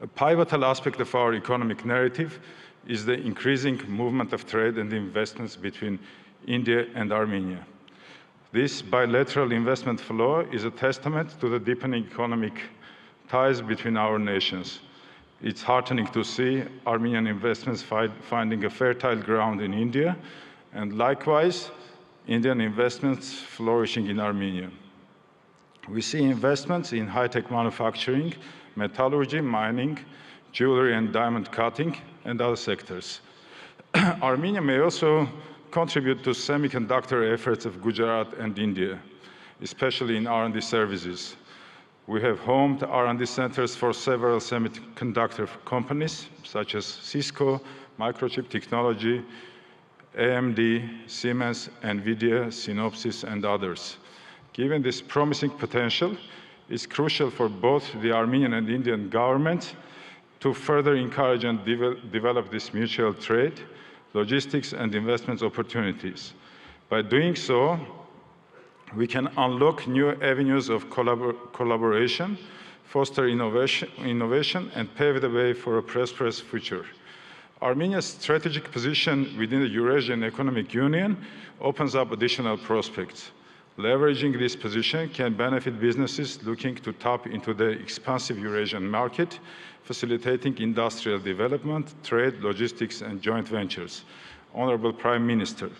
A pivotal aspect of our economic narrative is the increasing movement of trade and investments between India and Armenia. This bilateral investment flow is a testament to the deepening economic ties between our nations. It's heartening to see Armenian investments finding a fertile ground in India, and likewise, Indian investments flourishing in Armenia. We see investments in high-tech manufacturing, metallurgy, mining, jewelry and diamond cutting, and other sectors. Armenia may also contribute to semiconductor efforts of Gujarat and India, especially in R&D services. We have homed R&D centers for several semiconductor companies, such as Cisco, Microchip Technology, AMD, Siemens, NVIDIA, Synopsys, and others. Given this promising potential, it's crucial for both the Armenian and Indian governments to further encourage and develop this mutual trade, logistics, and investment opportunities. By doing so, we can unlock new avenues of collaboration, foster innovation, and pave the way for a prosperous future. Armenia's strategic position within the Eurasian Economic Union opens up additional prospects. Leveraging this position can benefit businesses looking to tap into the expansive Eurasian market, facilitating industrial development, trade, logistics, and joint ventures. Honorable Prime Minister,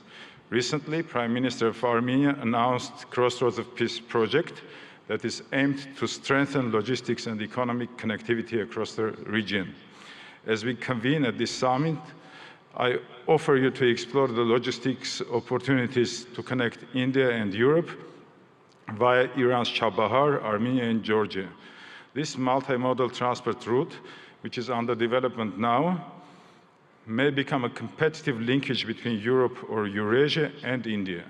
recently, Prime Minister of Armenia announced Crossroads of Peace project that is aimed to strengthen logistics and economic connectivity across the region. As we convene at this summit, I offer you to explore the logistics opportunities to connect India and Europe via Iran's Chabahar, Armenia, and Georgia. This multimodal transport route, which is under development now, may become a competitive linkage between Europe or Eurasia and India.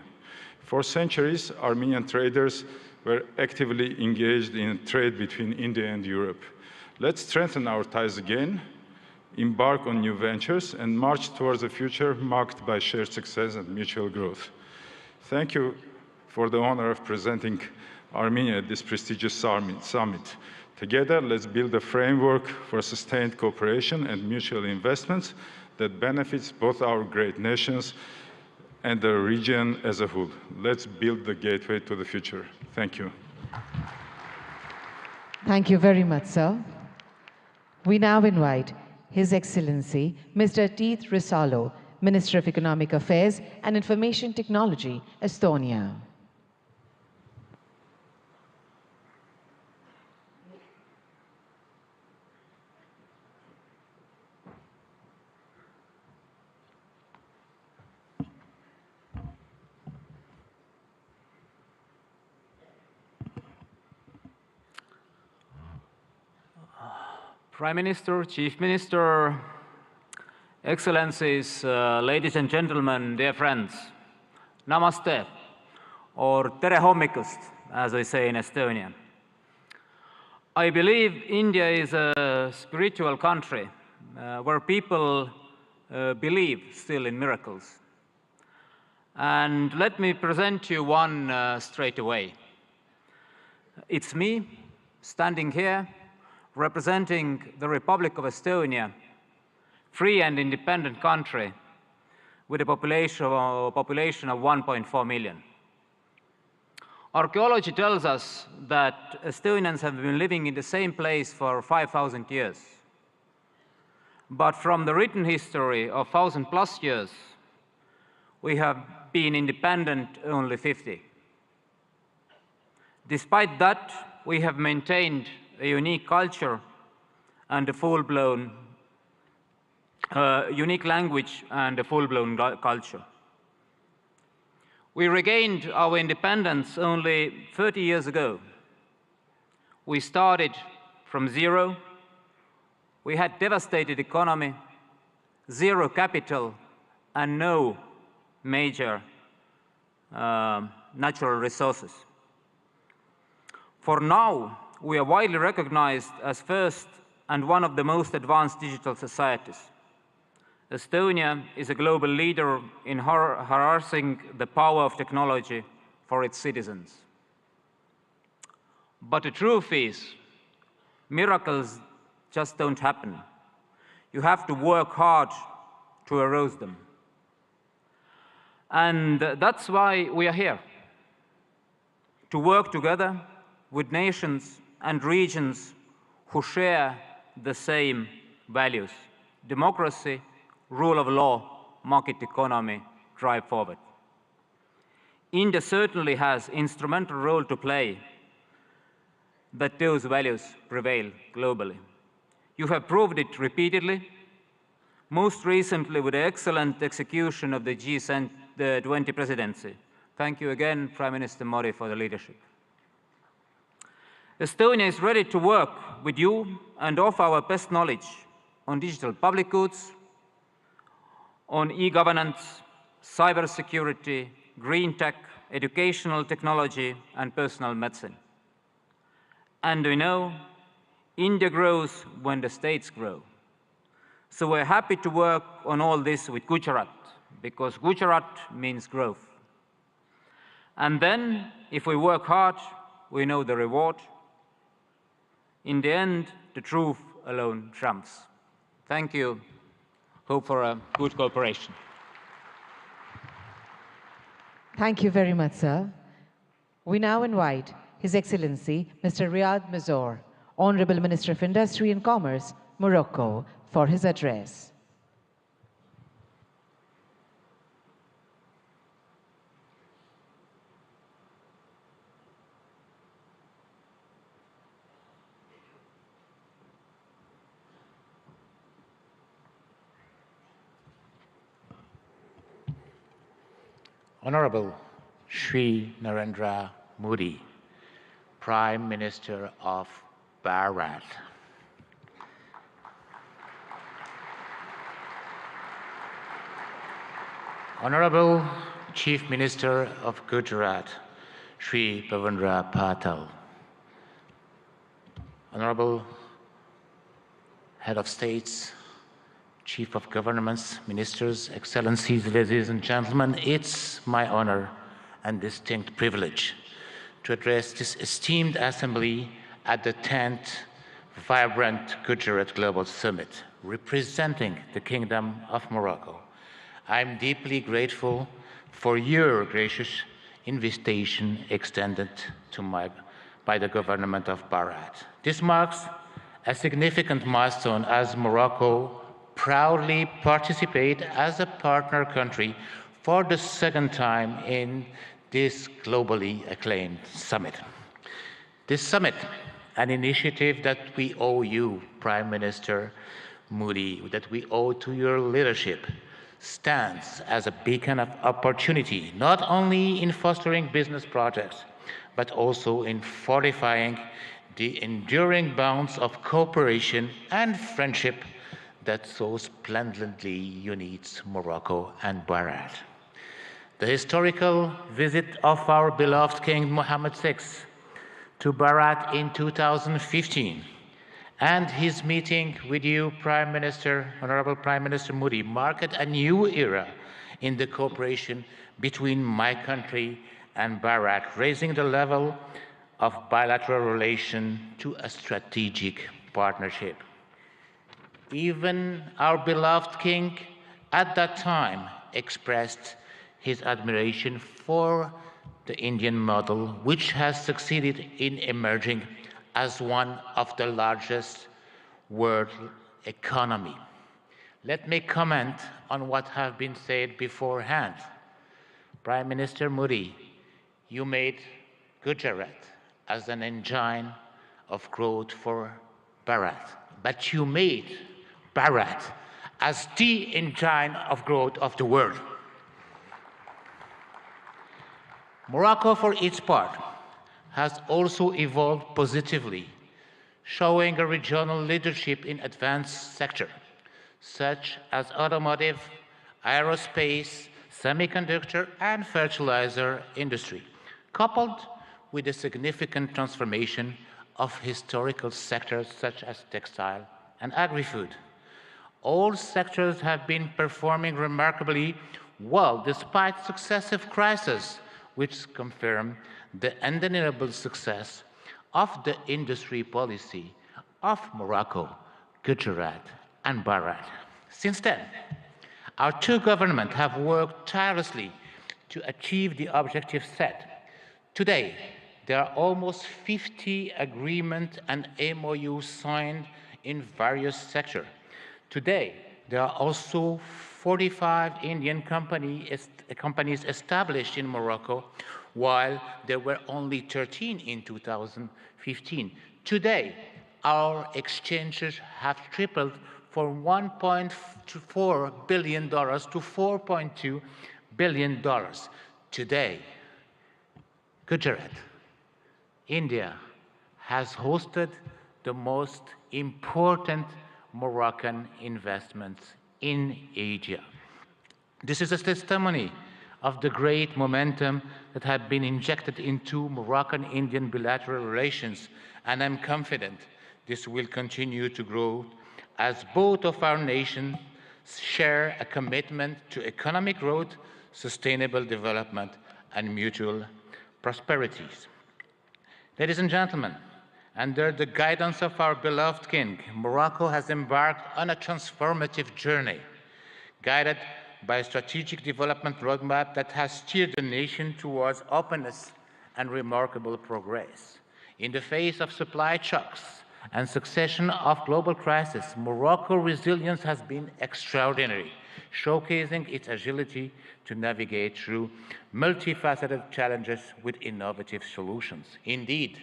For centuries, Armenian traders were actively engaged in trade between India and Europe. Let's strengthen our ties again, embark on new ventures, and march towards a future marked by shared success and mutual growth. Thank you for the honor of presenting Armenia at this prestigious summit. Together, let's build a framework for sustained cooperation and mutual investments that benefits both our great nations and the region as a whole. Let's build the gateway to the future. Thank you. Thank you very much, sir. We now invite His Excellency Mr. Teeth Risalo, Minister of Economic Affairs and Information Technology, Estonia. Prime Minister, Chief Minister, Excellencies, ladies and gentlemen, dear friends, namaste, or tere hommikust, as we say in Estonian. I believe India is a spiritual country where people believe still in miracles. And let me present you one straight away. It's me standing here representing the Republic of Estonia, free and independent country with a population of 1.4 million. Archaeology tells us that Estonians have been living in the same place for 5,000 years. But from the written history of 1,000+ years, we have been independent only 50. Despite that, we have maintained a unique culture and a full-blown, unique language and a full-blown culture. We regained our independence only 30 years ago. We started from zero. We had devastated economy, zero capital, and no major natural resources. For now, we are widely recognized as first and one of the most advanced digital societies. Estonia is a global leader in harnessing the power of technology for its citizens. But the truth is, miracles just don't happen. You have to work hard to arouse them. And that's why we are here, to work together with nations and regions who share the same values: democracy, rule of law, market economy, drive forward. India certainly has an instrumental role to play that those values prevail globally. You have proved it repeatedly, most recently with the excellent execution of the G20 presidency. Thank you again, Prime Minister Modi, for the leadership. Estonia is ready to work with you and offer our best knowledge on digital public goods, on e-governance, cybersecurity, green tech, educational technology, and personal medicine. And we know India grows when the states grow. So we're happy to work on all this with Gujarat, because Gujarat means growth. And then, if we work hard, we know the reward. In the end, the truth alone trumps. Thank you. Hope for a good cooperation. Thank you very much, sir. We now invite His Excellency Mr. Riyad Mazzour, Honorable Minister of Industry and Commerce, Morocco, for his address. Honorable Shri Narendra Modi, Prime Minister of Bharat. Honorable Chief Minister of Gujarat, Shri Bhavendra Patel. Honorable Head of States, Chief of Governments, Ministers, Excellencies, ladies and gentlemen, it's my honor and distinct privilege to address this esteemed assembly at the 10th Vibrant Gujarat Global Summit, representing the Kingdom of Morocco. I'm deeply grateful for your gracious invitation extended to by the government of Bharat. This marks a significant milestone as Morocco proudly participates as a partner country for the second time in this globally acclaimed summit. This summit, an initiative that we owe you, Prime Minister Modi, that we owe to your leadership, stands as a beacon of opportunity, not only in fostering business projects, but also in fortifying the enduring bonds of cooperation and friendship that so splendidly unites Morocco and Bharat. The historical visit of our beloved King Mohammed VI to Bharat in 2015 and his meeting with you, Prime Minister, Honorable Prime Minister Modi, marked a new era in the cooperation between my country and Bharat, raising the level of bilateral relation to a strategic partnership. Even our beloved king at that time expressed his admiration for the Indian model, which has succeeded in emerging as one of the largest world economy. Let me comment on what has been said beforehand. Prime Minister Modi, you made Gujarat as an engine of growth for Bharat, but you made Bharat as the engine of growth of the world. Morocco, for its part, has also evolved positively, showing a regional leadership in advanced sectors, such as automotive, aerospace, semiconductor, and fertilizer industry, coupled with a significant transformation of historical sectors such as textile and agri-food. All sectors have been performing remarkably well despite successive crises, which confirm the undeniable success of the industry policy of Morocco, Gujarat, and Bharat. Since then, our two governments have worked tirelessly to achieve the objectives set. Today, there are almost 50 agreements and MOUs signed in various sectors. Today, there are also 45 Indian companies established in Morocco, while there were only 13 in 2015. Today, our exchanges have tripled from $1.4 billion to $4.2 billion. Today, Gujarat, India, has hosted the most important Moroccan investments in Asia. This is a testimony of the great momentum that has been injected into Moroccan-Indian bilateral relations, and I'm confident this will continue to grow as both of our nations share a commitment to economic growth, sustainable development, and mutual prosperities. Ladies and gentlemen, under the guidance of our beloved king, Morocco has embarked on a transformative journey, guided by a strategic development roadmap that has steered the nation towards openness and remarkable progress. In the face of supply shocks and succession of global crises, Morocco's resilience has been extraordinary, showcasing its agility to navigate through multifaceted challenges with innovative solutions. Indeed,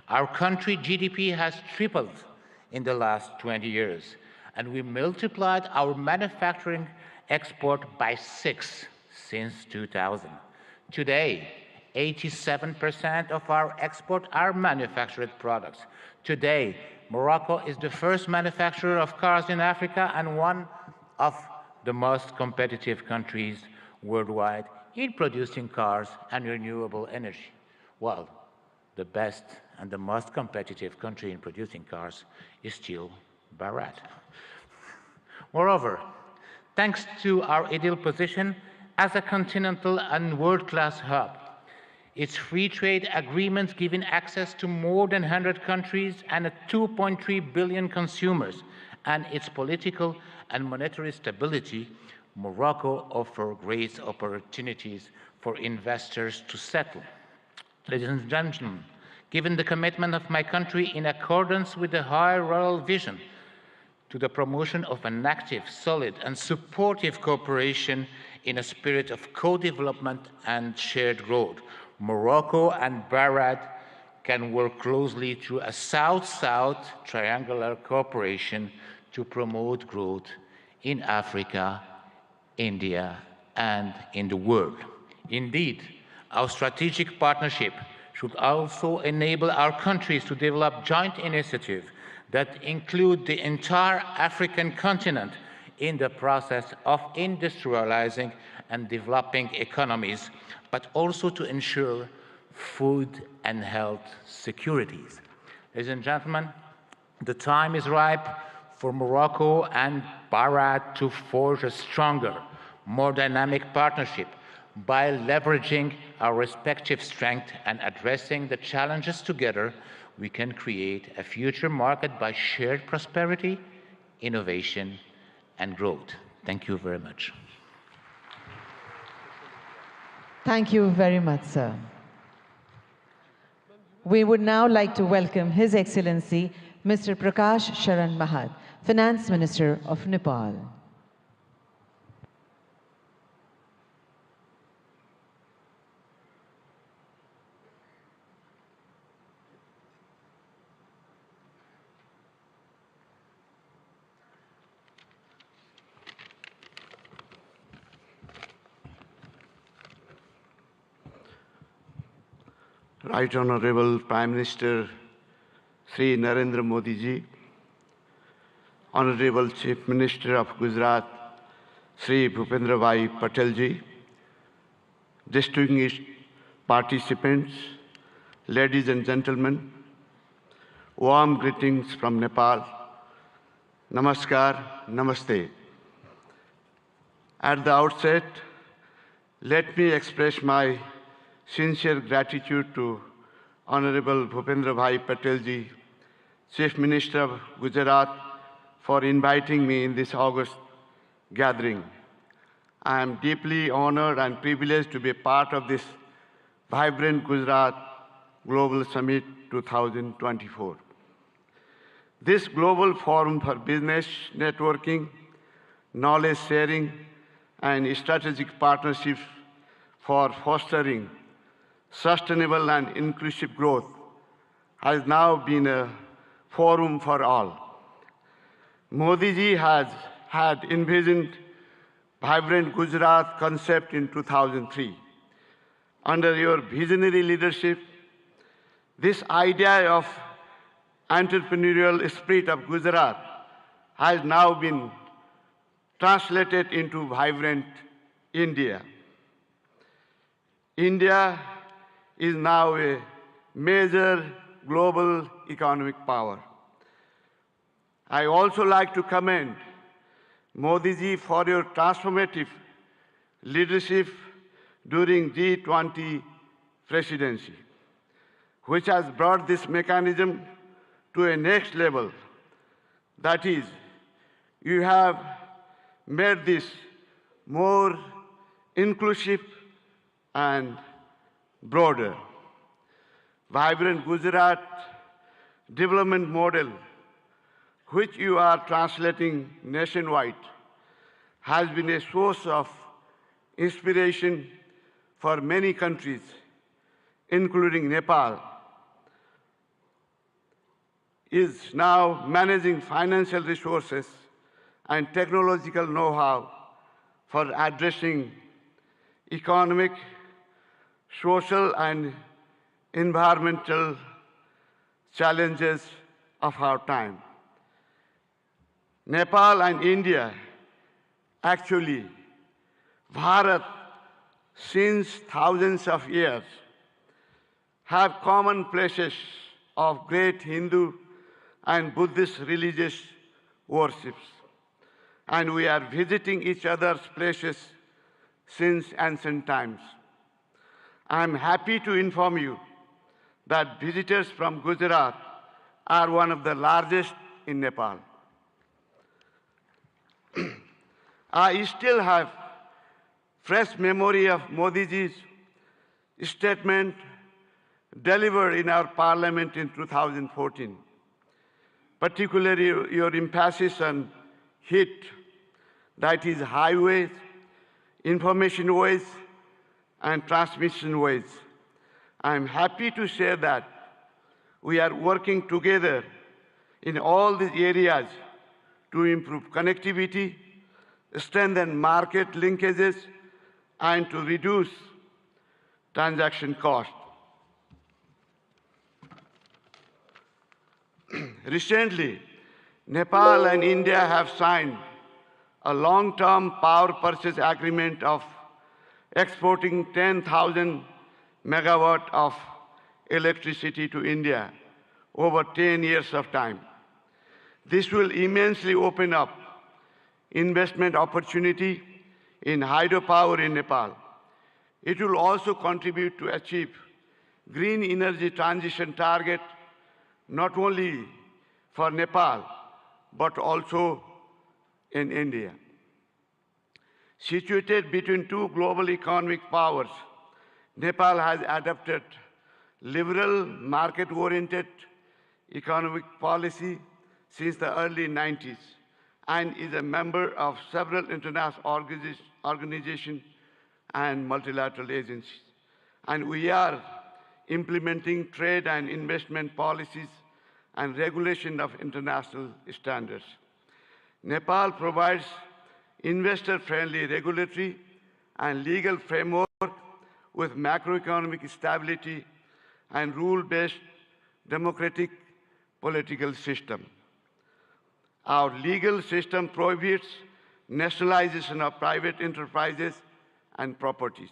our country's GDP has tripled in the last 20 years, and we multiplied our manufacturing export by 6 since 2000. Today, 87% of our export are manufactured products. Today, Morocco is the first manufacturer of cars in Africa and one of the most competitive countries worldwide in producing cars and renewable energy. Well, the best and the most competitive country in producing cars is still Bahrain. Moreover, thanks to our ideal position as a continental and world-class hub, its free trade agreements giving access to more than 100 countries and 2.3 billion consumers, and its political and monetary stability, Morocco offers great opportunities for investors to settle. Ladies and gentlemen, given the commitment of my country in accordance with the high rural vision to the promotion of an active, solid, and supportive cooperation in a spirit of co-development and shared growth, Morocco and Bahrain can work closely through a South-South triangular cooperation to promote growth in Africa, India, and in the world. Indeed, our strategic partnership should also enable our countries to develop joint initiatives that include the entire African continent in the process of industrializing and developing economies, but also to ensure food and health securities. Ladies and gentlemen, the time is ripe for Morocco and Bahrain to forge a stronger, more dynamic partnership by leveraging our respective strengths and addressing the challenges together. We can create a future market by shared prosperity, innovation, and growth. Thank you very much. Thank you very much, sir. We would now like to welcome His Excellency Mr. Prakash Sharan Mahad, Finance Minister of Nepal. Right Honorable Prime Minister Sri Narendra Modi ji, Honorable Chief Minister of Gujarat Sri Bhupendra Bhai Patel ji, distinguished participants, ladies and gentlemen, warm greetings from Nepal. Namaskar, Namaste. At the outset, let me express my sincere gratitude to Honorable Bhupendra Bhai Patel ji, Chief Minister of Gujarat, for inviting me in this August gathering. I am deeply honored and privileged to be a part of this vibrant Gujarat Global Summit 2024. This global forum for business networking, knowledge sharing, and strategic partnerships for fostering sustainable and inclusive growth has now been a forum for all. Modi ji had envisioned vibrant Gujarat concept in 2003. Under your visionary leadership, this idea of entrepreneurial spirit of Gujarat has now been translated into vibrant India. India is now a major global economic power. I also like to commend Modi ji for your transformative leadership during G20 presidency, which has brought this mechanism to a next level. That is, you have made this more inclusive and broader. Vibrant Gujarat development model, which you are translating nationwide, has been a source of inspiration for many countries, including Nepal, is now managing financial resources and technological know-how for addressing economic, social and environmental challenges of our time. Nepal and India, actually, Bharat, since thousands of years, have common places of great Hindu and Buddhist religious worships. And we are visiting each other's places since ancient times. I am happy to inform you that visitors from Gujarat are one of the largest in Nepal. I still have fresh memory of Modi ji's statement delivered in our parliament in 2014, particularly your emphasis on HIT, that is highways, information ways, and transmission ways. I am happy to share that we are working together in all these areas to improve connectivity, strengthen market linkages, and to reduce transaction costs. Recently, Nepal and India have signed a long-term power purchase agreement of exporting 10,000 megawatt of electricity to India over 10 years of time. This will immensely open up investment opportunity in hydropower in Nepal. It will also contribute to achieve green energy transition target not only for Nepal, but also in India. Situated between two global economic powers, Nepal has adopted liberal, market-oriented economic policy since the early 90s and is a member of several international organizations and multilateral agencies. And we are implementing trade and investment policies and regulation of international standards. Nepal provides investor-friendly regulatory and legal framework with macroeconomic stability and rule-based democratic political system. Our legal system prohibits nationalization of private enterprises and properties.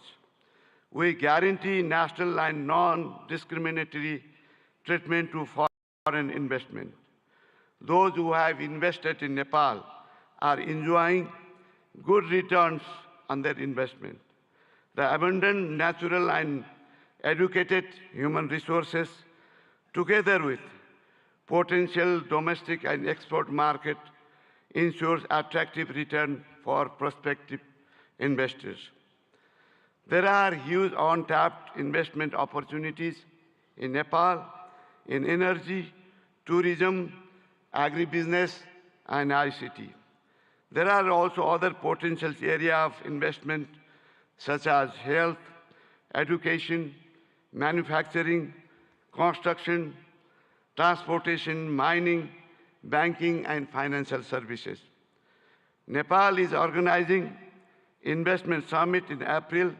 We guarantee national and non-discriminatory treatment to foreign investment. Those who have invested in Nepal are enjoying good returns on their investment. The abundant natural and educated human resources, together with potential domestic and export market, ensures attractive return for prospective investors. There are huge untapped investment opportunities in Nepal in energy, tourism, agribusiness, and ICT. There are also other potential areas of investment such as health, education, manufacturing, construction, transportation, mining, banking, and financial services. Nepal is organizing Investment Summit in April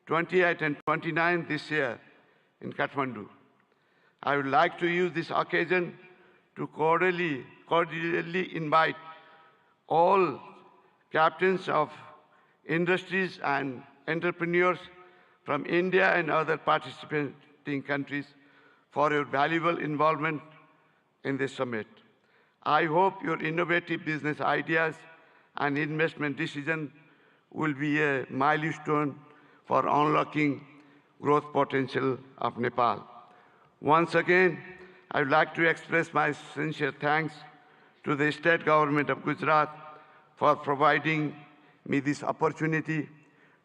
28 and 29 this year in Kathmandu. I would like to use this occasion to cordially invite all captains of industries and entrepreneurs from India and other participating countries for your valuable involvement in this summit. I hope your innovative business ideas and investment decisions will be a milestone for unlocking growth potential of Nepal. Once again, I would like to express my sincere thanks to the state government of Gujarat for providing me this opportunity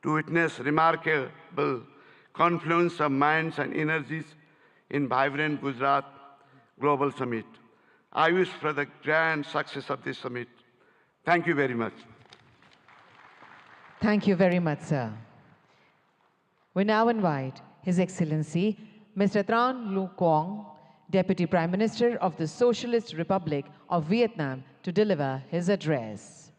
to witness remarkable confluence of minds and energies in vibrant Gujarat Global Summit. I wish for the grand success of this summit. Thank you very much. Thank you very much, sir. We now invite His Excellency Mr. Tran Lu Quang, Deputy Prime Minister of the Socialist Republic of Vietnam, to deliver his address.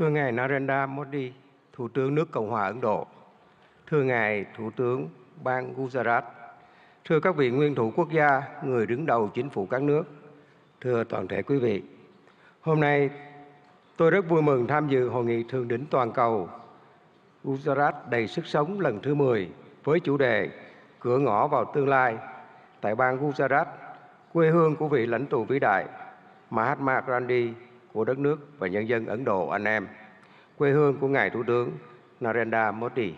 Thưa ngài Narendra Modi, Thủ tướng nước Cộng hòa Ấn Độ, thưa ngài Thủ tướng bang Gujarat, thưa các vị nguyên thủ quốc gia, người đứng đầu chính phủ các nước, thưa toàn thể quý vị. Hôm nay, tôi rất vui mừng tham dự Hội nghị Thượng đỉnh toàn cầu Gujarat đầy sức sống lần thứ 10 với chủ đề Cửa ngõ vào tương lai tại bang Gujarat, quê hương của vị lãnh tụ vĩ đại Mahatma Gandhi của đất nước và nhân dân Ấn Độ anh em, quê hương của ngài Thủ tướng Narendra Modi.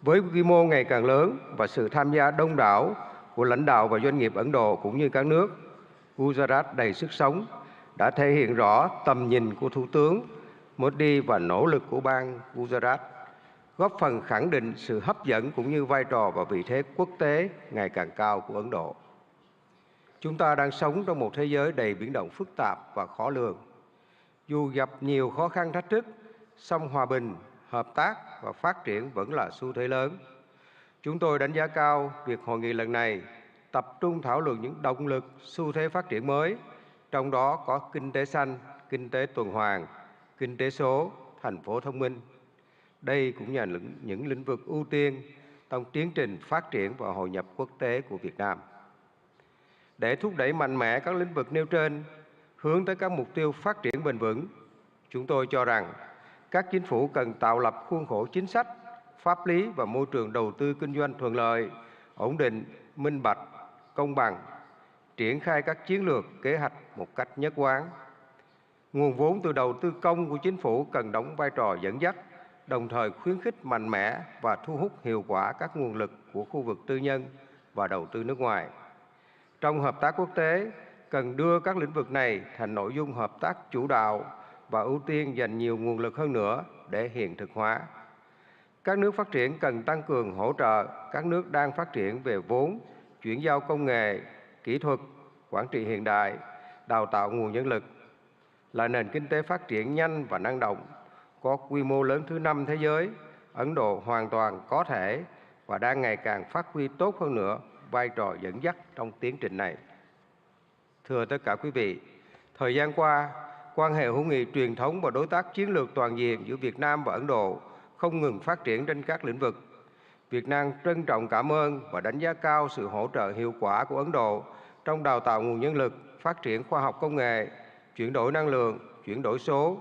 Với quy mô ngày càng lớn và sự tham gia đông đảo của lãnh đạo và doanh nghiệp Ấn Độ cũng như các nước, Gujarat đầy sức sống đã thể hiện rõ tầm nhìn của Thủ tướng Modi và nỗ lực của bang Gujarat, góp phần khẳng định sự hấp dẫn cũng như vai trò và vị thế quốc tế ngày càng cao của Ấn Độ. Chúng ta đang sống trong một thế giới đầy biến động phức tạp và khó lường. Dù gặp nhiều khó khăn thách thức, song hòa bình, hợp tác và phát triển vẫn là xu thế lớn. Chúng tôi đánh giá cao việc hội nghị lần này tập trung thảo luận những động lực, xu thế phát triển mới, trong đó có kinh tế xanh, kinh tế tuần hoàn, kinh tế số, thành phố thông minh. Đây cũng là những lĩnh vực ưu tiên trong tiến trình phát triển và hội nhập quốc tế của Việt Nam. Để thúc đẩy mạnh mẽ các lĩnh vực nêu trên, hướng tới các mục tiêu phát triển bền vững, chúng tôi cho rằng các chính phủ cần tạo lập khuôn khổ chính sách, pháp lý và môi trường đầu tư kinh doanh thuận lợi, ổn định, minh bạch, công bằng, triển khai các chiến lược, kế hoạch một cách nhất quán. Nguồn vốn từ đầu tư công của chính phủ cần đóng vai trò dẫn dắt, đồng thời khuyến khích mạnh mẽ và thu hút hiệu quả các nguồn lực của khu vực tư nhân và đầu tư nước ngoài. Trong hợp tác quốc tế, cần đưa các lĩnh vực này thành nội dung hợp tác chủ đạo và ưu tiên dành nhiều nguồn lực hơn nữa để hiện thực hóa. Các nước phát triển cần tăng cường hỗ trợ các nước đang phát triển về vốn, chuyển giao công nghệ, kỹ thuật, quản trị hiện đại, đào tạo nguồn nhân lực. Là nền kinh tế phát triển nhanh và năng động, có quy mô lớn thứ 5 thế giới, Ấn Độ hoàn toàn có thể và đang ngày càng phát huy tốt hơn nữa vai trò dẫn dắt trong tiến trình này. Thưa tất cả quý vị, thời gian qua, quan hệ hữu nghị truyền thống và đối tác chiến lược toàn diện giữa Việt Nam và Ấn Độ không ngừng phát triển trên các lĩnh vực. Việt Nam trân trọng cảm ơn và đánh giá cao sự hỗ trợ hiệu quả của Ấn Độ trong đào tạo nguồn nhân lực, phát triển khoa học công nghệ, chuyển đổi năng lượng, chuyển đổi số.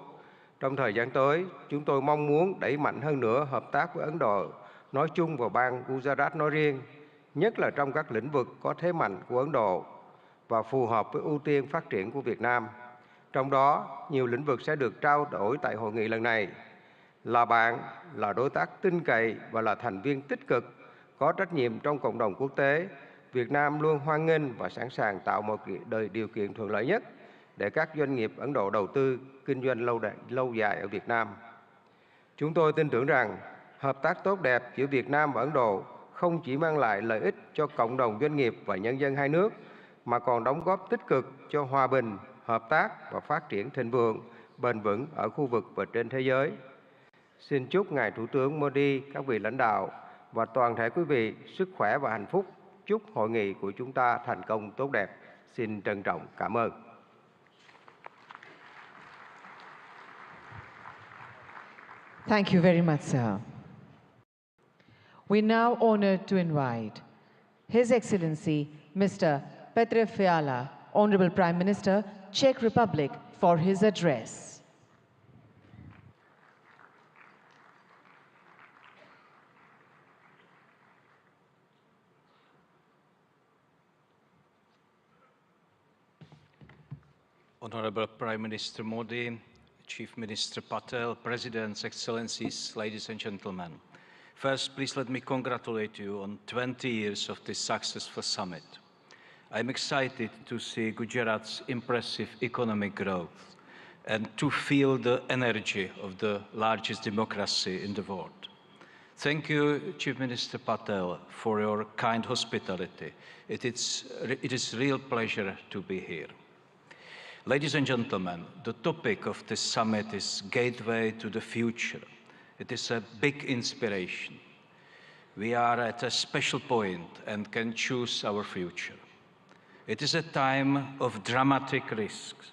Trong thời gian tới, chúng tôi mong muốn đẩy mạnh hơn nữa hợp tác với Ấn Độ nói chung và bang Gujarat nói riêng, nhất là trong các lĩnh vực có thế mạnh của Ấn Độ và phù hợp với ưu tiên phát triển của Việt Nam. Trong đó, nhiều lĩnh vực sẽ được trao đổi tại hội nghị lần này. Là bạn, là đối tác tin cậy và là thành viên tích cực, có trách nhiệm trong cộng đồng quốc tế, Việt Nam luôn hoan nghênh và sẵn sàng tạo mọi điều kiện thuận lợi nhất để các doanh nghiệp Ấn Độ đầu tư, kinh doanh lâu dài ở Việt Nam. Chúng tôi tin tưởng rằng hợp tác tốt đẹp giữa Việt Nam và Ấn Độ không chỉ mang lại lợi ích cho cộng đồng doanh nghiệp và nhân dân hai nước, mà còn đóng góp tích cực cho hòa bình, hợp tác và phát triển thịnh vượng, bền vững ở khu vực và trên thế giới. Xin chúc Ngài Thủ tướng Modi, các vị lãnh đạo và toàn thể quý vị sức khỏe và hạnh phúc. Chúc hội nghị của chúng ta thành công tốt đẹp. Xin trân trọng cảm ơn. Thank you very much, sir. We now honored to invite His Excellency Mr. Petr Fiala, Honorable Prime Minister, Czech Republic, for his address. Honorable Prime Minister Modi, Chief Minister Patel, Presidents, Excellencies, ladies and gentlemen. First, please let me congratulate you on 20 years of this successful summit. I'm excited to see Gujarat's impressive economic growth and to feel the energy of the largest democracy in the world. Thank you, Chief Minister Patel, for your kind hospitality. It is a real pleasure to be here. Ladies and gentlemen, the topic of this summit is Gateway to the Future. It is a big inspiration. We are at a special point and can choose our future. It is a time of dramatic risks,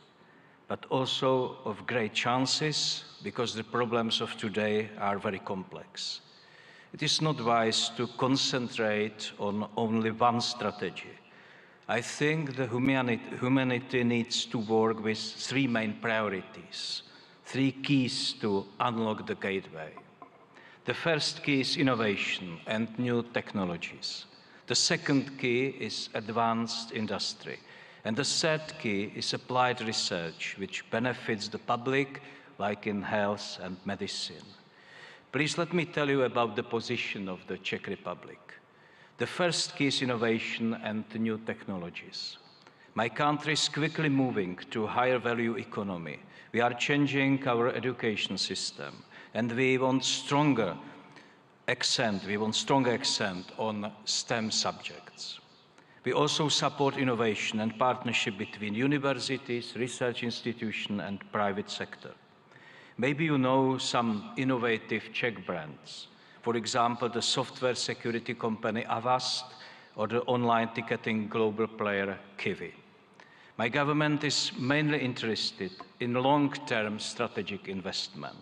but also of great chances, because the problems of today are very complex. It is not wise to concentrate on only one strategy. I think the humanity needs to work with three main priorities, three keys to unlock the gateway. The first key is innovation and new technologies. The second key is advanced industry. And the third key is applied research, which benefits the public, like in health and medicine. Please let me tell you about the position of the Czech Republic. The first key is innovation and new technologies. My country is quickly moving to a higher value economy. We are changing our education system, and we want stronger accent on STEM subjects. We also support innovation and partnership between universities, research institutions, and private sector. Maybe you know some innovative Czech brands. For example, the software security company Avast or the online ticketing global player Kiwi. My government is mainly interested in long-term strategic investment.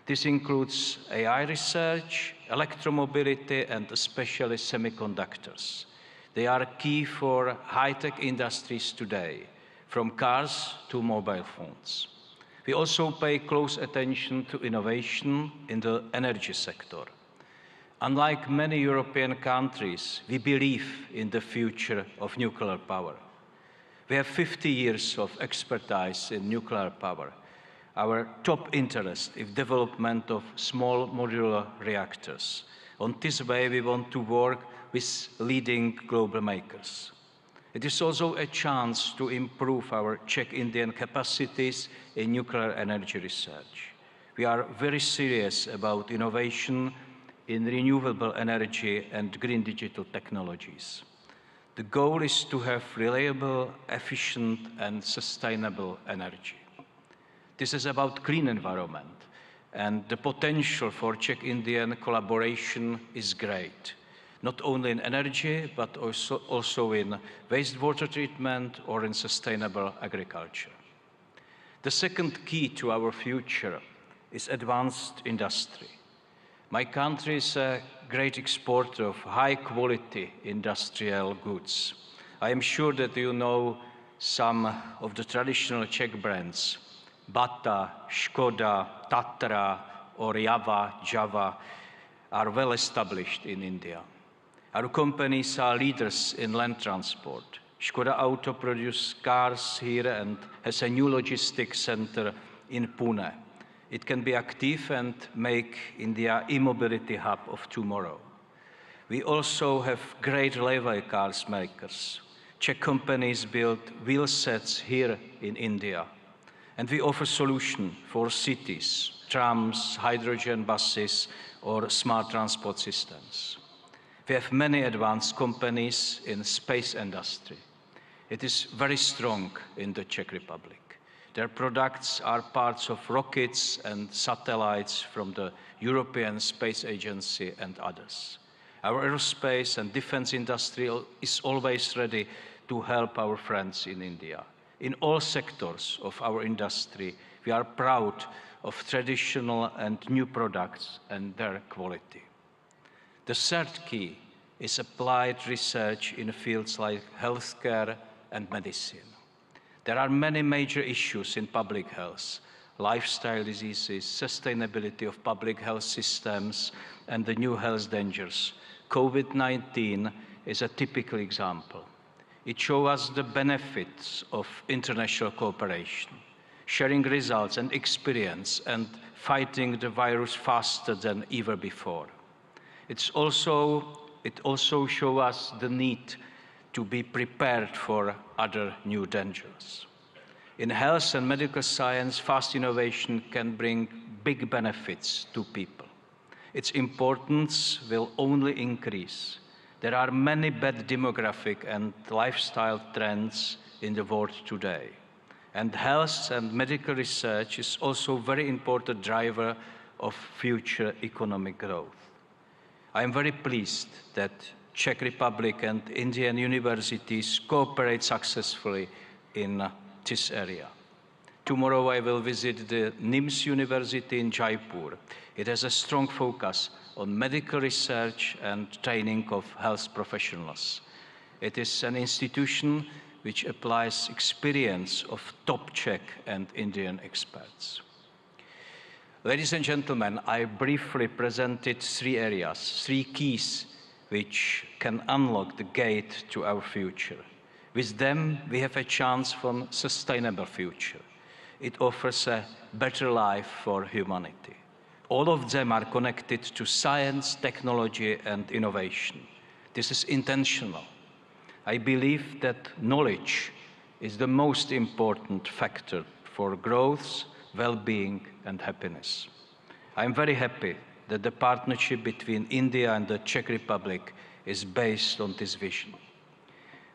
This includes AI research, electromobility, and especially semiconductors. They are key for high-tech industries today, from cars to mobile phones. We also pay close attention to innovation in the energy sector. Unlike many European countries, we believe in the future of nuclear power. We have 50 years of expertise in nuclear power. Our top interest is development of small modular reactors. On this way, we want to work with leading global makers. It is also a chance to improve our Czech-Indian capacities in nuclear energy research. We are very serious about innovation in renewable energy and green digital technologies. The goal is to have reliable, efficient, and sustainable energy. This is about clean environment, and the potential for Czech-Indian collaboration is great, not only in energy, but also in wastewater treatment or in sustainable agriculture. The second key to our future is advanced industry. My country is a great exporter of high-quality industrial goods. I am sure that you know some of the traditional Czech brands, Bata, Škoda, Tatra, or Java are well established in India. Our companies are leaders in land transport. Škoda Auto produces cars here and has a new logistics center in Pune. It can be active and make India e-mobility hub of tomorrow. We also have great railway cars makers. Czech companies build wheel sets here in India. And we offer solutions for cities, trams, hydrogen buses, or smart transport systems. We have many advanced companies in space industry. It is very strong in the Czech Republic. Their products are parts of rockets and satellites from the European Space Agency and others. Our aerospace and defense industry is always ready to help our friends in India. In all sectors of our industry, we are proud of traditional and new products and their quality. The third key is applied research in fields like healthcare and medicine. There are many major issues in public health: lifestyle diseases, sustainability of public health systems, and the new health dangers. COVID-19 is a typical example. It shows us the benefits of international cooperation, sharing results and experience, and fighting the virus faster than ever before. It also shows us the need to be prepared for other new dangers. In health and medical science, fast innovation can bring big benefits to people. Its importance will only increase. There are many bad demographic and lifestyle trends in the world today. And health and medical research is also a very important driver of future economic growth. I am very pleased that Czech Republic and Indian universities cooperate successfully in this area. tomorrow I will visit the NIMS University in Jaipur. It has a strong focus on medical research and training of health professionals. It is an institution which applies experience of top Czech and Indian experts. Ladies and gentlemen, I briefly presented 3 areas, 3 keys which can unlock the gate to our future. With them, we have a chance for a sustainable future. It offers a better life for humanity. All of them are connected to science, technology, and innovation. This is intentional. I believe that knowledge is the most important factor for growth, well-being, and happiness. I'm very happy that the partnership between India and the Czech Republic is based on this vision.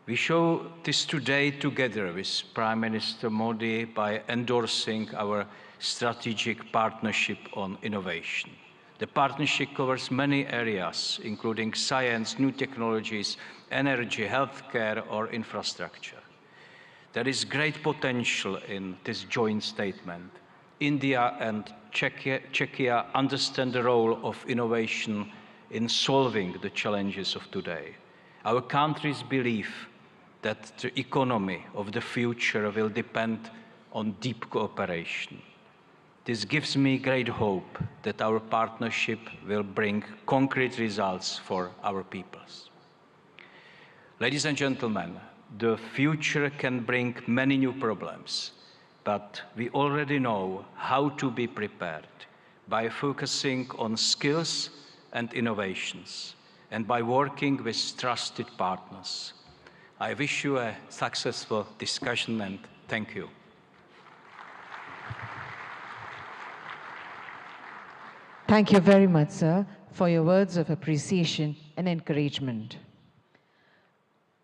We show this today together with Prime Minister Modi by endorsing our strategic partnership on innovation. The partnership covers many areas, including science, new technologies, energy, healthcare, or infrastructure. There is great potential in this joint statement. India and Czechia understand the role of innovation in solving the challenges of today. Our countries believe that the economy of the future will depend on deep cooperation. This gives me great hope that our partnership will bring concrete results for our peoples. Ladies and gentlemen, the future can bring many new problems, but we already know how to be prepared by focusing on skills and innovations and by working with trusted partners. I wish you a successful discussion and thank you. Thank you very much, sir, for your words of appreciation and encouragement.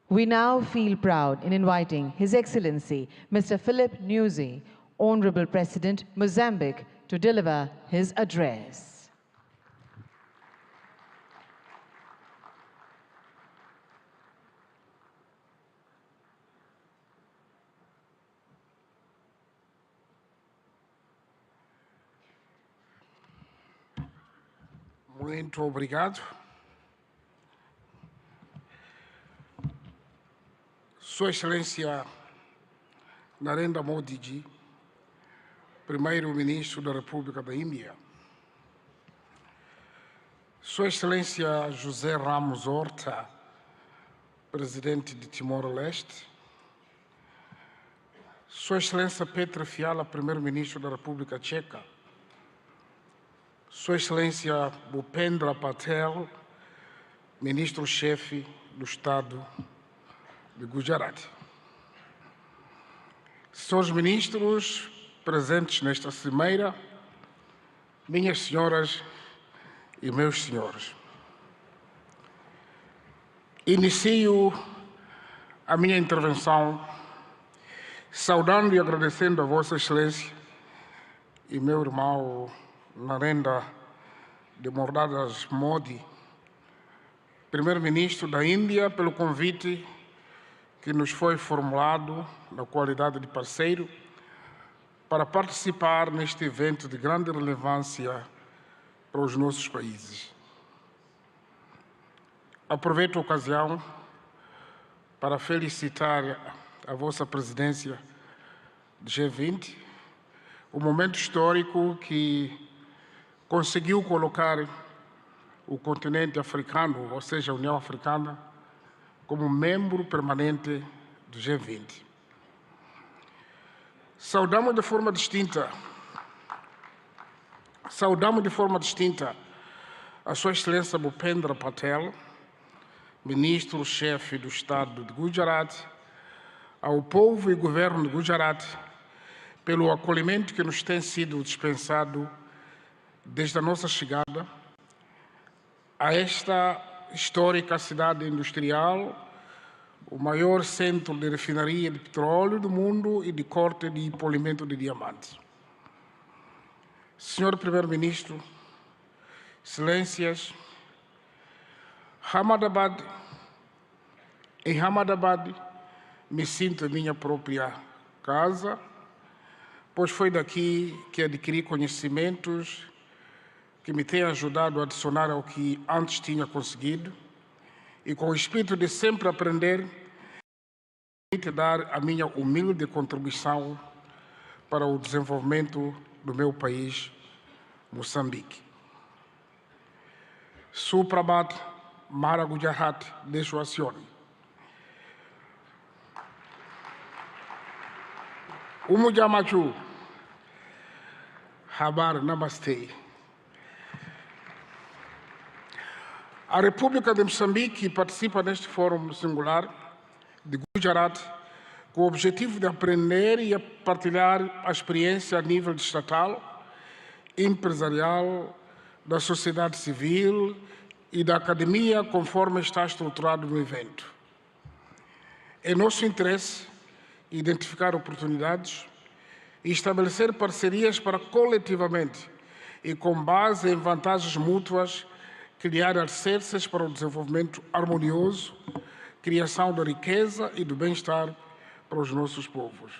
We now feel proud in inviting His Excellency, Mr. Philip Nyusi, Honorable President, Mozambique, to deliver his address. Muito obrigado. Sua Excelência Narendra Modi Ji, Primeiro-Ministro da República da Índia. Sua Excelência José Ramos Horta, Presidente de Timor-Leste. Sua Excelência Petra Fiala, Primeiro-Ministro da República Tcheca. Sua Excelência Bhupendra Patel, Ministro-Chefe do Estado de Gujarat. Senhores ministros presentes nesta cimeira, minhas senhoras e meus senhores. Inicio a minha intervenção saudando e agradecendo a Vossa Excelência e meu irmão Narendra de Mordadas Modi, Primeiro-Ministro da Índia, pelo convite que nos foi formulado na qualidade de parceiro para participar neste evento de grande relevância para os nossos países. Aproveito a ocasião para felicitar a vossa presidência do G20, o momento histórico que conseguiu colocar o continente africano, ou seja, a União Africana, como membro permanente do G20. Saudamos de forma distinta a Sua Excelência Bhupendra Patel, Ministro-Chefe do Estado de Gujarat, ao povo e governo de Gujarat, pelo acolhimento que nos tem sido dispensado desde a nossa chegada a esta histórica cidade industrial, o maior centro de refinaria de petróleo do mundo e de corte e polimento de diamantes. Senhor Primeiro-Ministro, Excelências, em Ahmedabad me sinto em minha própria casa, pois foi daqui que adquiri conhecimentos que me têm ajudado a adicionar ao que antes tinha conseguido e com o espírito de sempre aprender, dar a minha humilde contribuição para o desenvolvimento do meu país, Moçambique. Suprabat Mara Gujarat Deshuacion. Umujamachu Habar Namaste. A República de Moçambique participa neste fórum singular de Gujarat com o objetivo de aprender e partilhar a experiência a nível estatal, empresarial, da sociedade civil e da academia, conforme está estruturado no evento. É nosso interesse identificar oportunidades e estabelecer parcerias para coletivamente e com base em vantagens mútuas criar alicerces para o desenvolvimento harmonioso, criação da riqueza e do bem-estar para os nossos povos.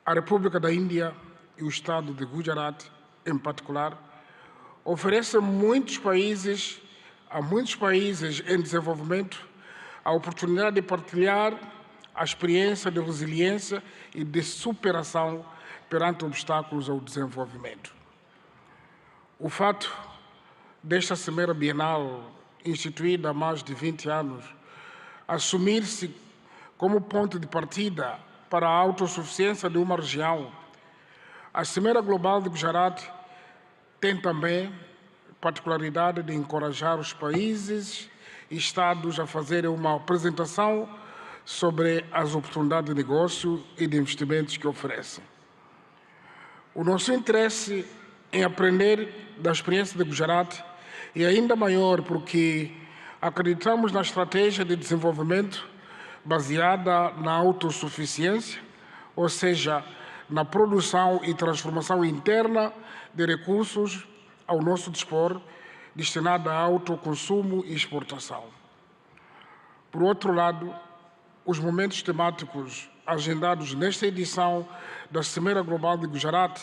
A República da Índia e o Estado de Gujarat, em particular, oferecem a muitos países em desenvolvimento a oportunidade de partilhar a experiência de resiliência e de superação perante obstáculos ao desenvolvimento. O fato desta Cimeira Bienal, instituída há mais de 20 anos, assumir-se como ponto de partida para a autossuficiência de uma região. A Cimeira Global de Gujarat tem também a particularidade de encorajar os países e Estados a fazerem uma apresentação sobre as oportunidades de negócio e de investimentos que oferecem. O nosso interesse em aprender da experiência de Gujarat é ainda maior porque acreditamos na estratégia de desenvolvimento baseada na autossuficiência, ou seja, na produção e transformação interna de recursos ao nosso dispor, destinada a autoconsumo e exportação. Por outro lado, os momentos temáticos agendados nesta edição da Cimeira Global de Gujarat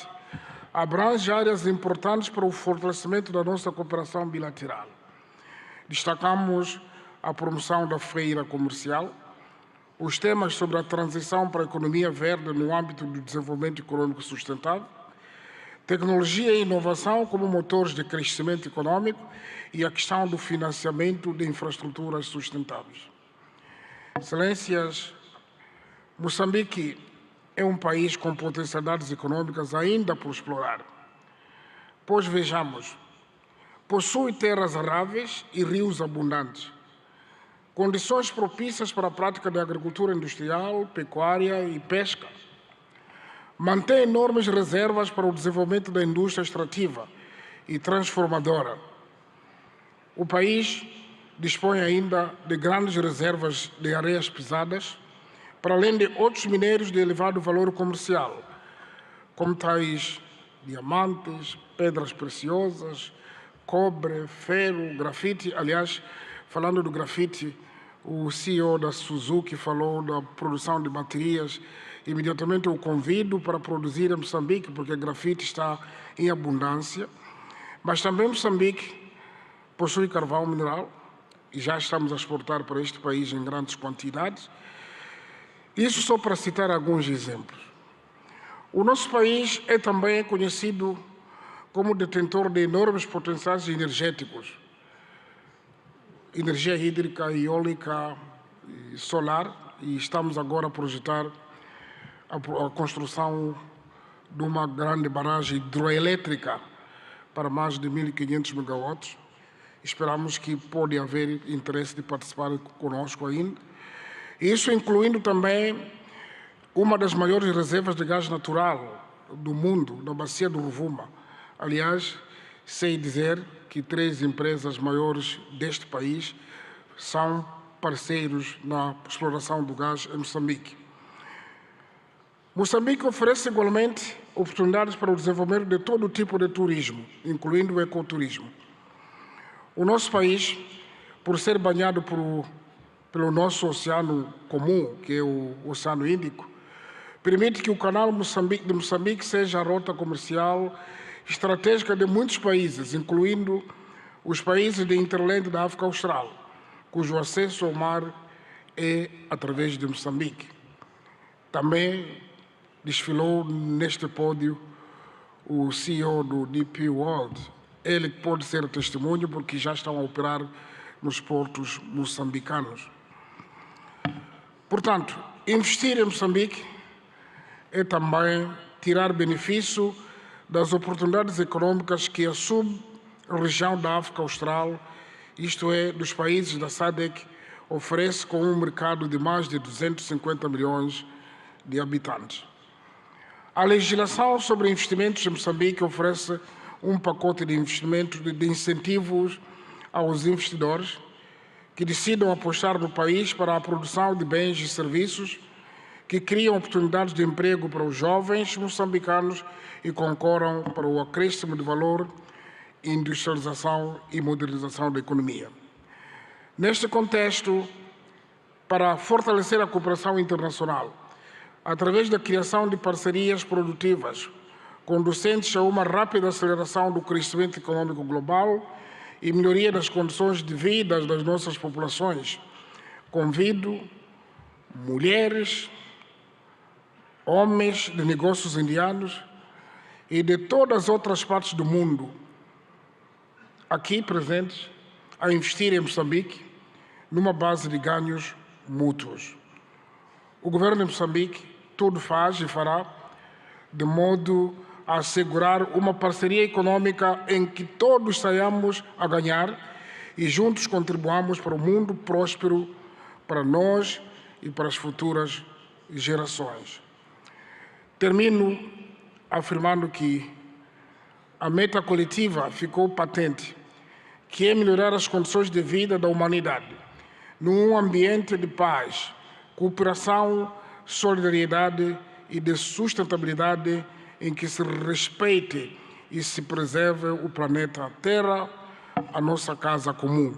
abrangem áreas importantes para o fortalecimento da nossa cooperação bilateral. Destacamos a promoção da feira comercial, os temas sobre a transição para a economia verde no âmbito do desenvolvimento econômico sustentável, tecnologia e inovação como motores de crescimento econômico e a questão do financiamento de infraestruturas sustentáveis. Excelências, Moçambique é um país com potencialidades econômicas ainda por explorar. Pois vejamos, possui terras aráveis e rios abundantes, condições propícias para a prática da agricultura industrial, pecuária e pesca. Mantém enormes reservas para o desenvolvimento da indústria extrativa e transformadora. O país dispõe ainda de grandes reservas de areias pesadas, para além de outros minérios de elevado valor comercial, como tais diamantes, pedras preciosas, cobre, ferro, grafite. Aliás, falando do grafite, o CEO da Suzuki falou da produção de baterias. Imediatamente eu convido para produzir em Moçambique, porque grafite está em abundância. Mas também Moçambique possui carvão mineral e já estamos a exportar para este país em grandes quantidades. Isso só para citar alguns exemplos. O nosso país é também conhecido como detentor de enormes potenciais energéticos, energia hídrica, eólica e solar, e estamos agora a projetar a construção de uma grande barragem hidroelétrica para mais de 1.500 megawatts. Esperamos que pode haver interesse de participar conosco ainda. Isso incluindo também uma das maiores reservas de gás natural do mundo, na bacia do Rovuma. Aliás, sei dizer que 3 empresas maiores deste país são parceiros na exploração do gás em Moçambique. Moçambique oferece igualmente oportunidades para o desenvolvimento de todo tipo de turismo, incluindo o ecoturismo. O nosso país, por ser banhado pelo nosso oceano comum, que é o Oceano Índico, permite que o canal de Moçambique seja a rota comercial estratégica de muitos países, incluindo os países de hinterland da África Austral, cujo acesso ao mar é através de Moçambique. Também desfilou neste pódio o CEO do DP World. Ele pode ser testemunho porque já estão a operar nos portos moçambicanos. Portanto, investir em Moçambique é também tirar benefício das oportunidades econômicas que a sub-região da África Austral, isto é, dos países da SADC, oferece com um mercado de mais de 250 milhões de habitantes. A legislação sobre investimentos em Moçambique oferece um pacote de investimentos de incentivos aos investidores que decidam apostar no país para a produção de bens e serviços que criam oportunidades de emprego para os jovens moçambicanos e concorram para o acréscimo de valor, industrialização e modernização da economia. Neste contexto, para fortalecer a cooperação internacional, através da criação de parcerias produtivas, conducentes a uma rápida aceleração do crescimento econômico global e melhoria das condições de vida das nossas populações, convido mulheres, homens de negócios indianos e de todas as outras partes do mundo aqui presentes a investir em Moçambique numa base de ganhos mútuos. O governo de Moçambique tudo faz e fará de modo a assegurar uma parceria econômica em que todos saiamos a ganhar e juntos contribuamos para um mundo próspero para nós e para as futuras gerações. Termino afirmando que a meta coletiva ficou patente, que é melhorar as condições de vida da humanidade num ambiente de paz, cooperação, solidariedade e de sustentabilidade em que se respeite e se preserve o planeta Terra, a nossa casa comum.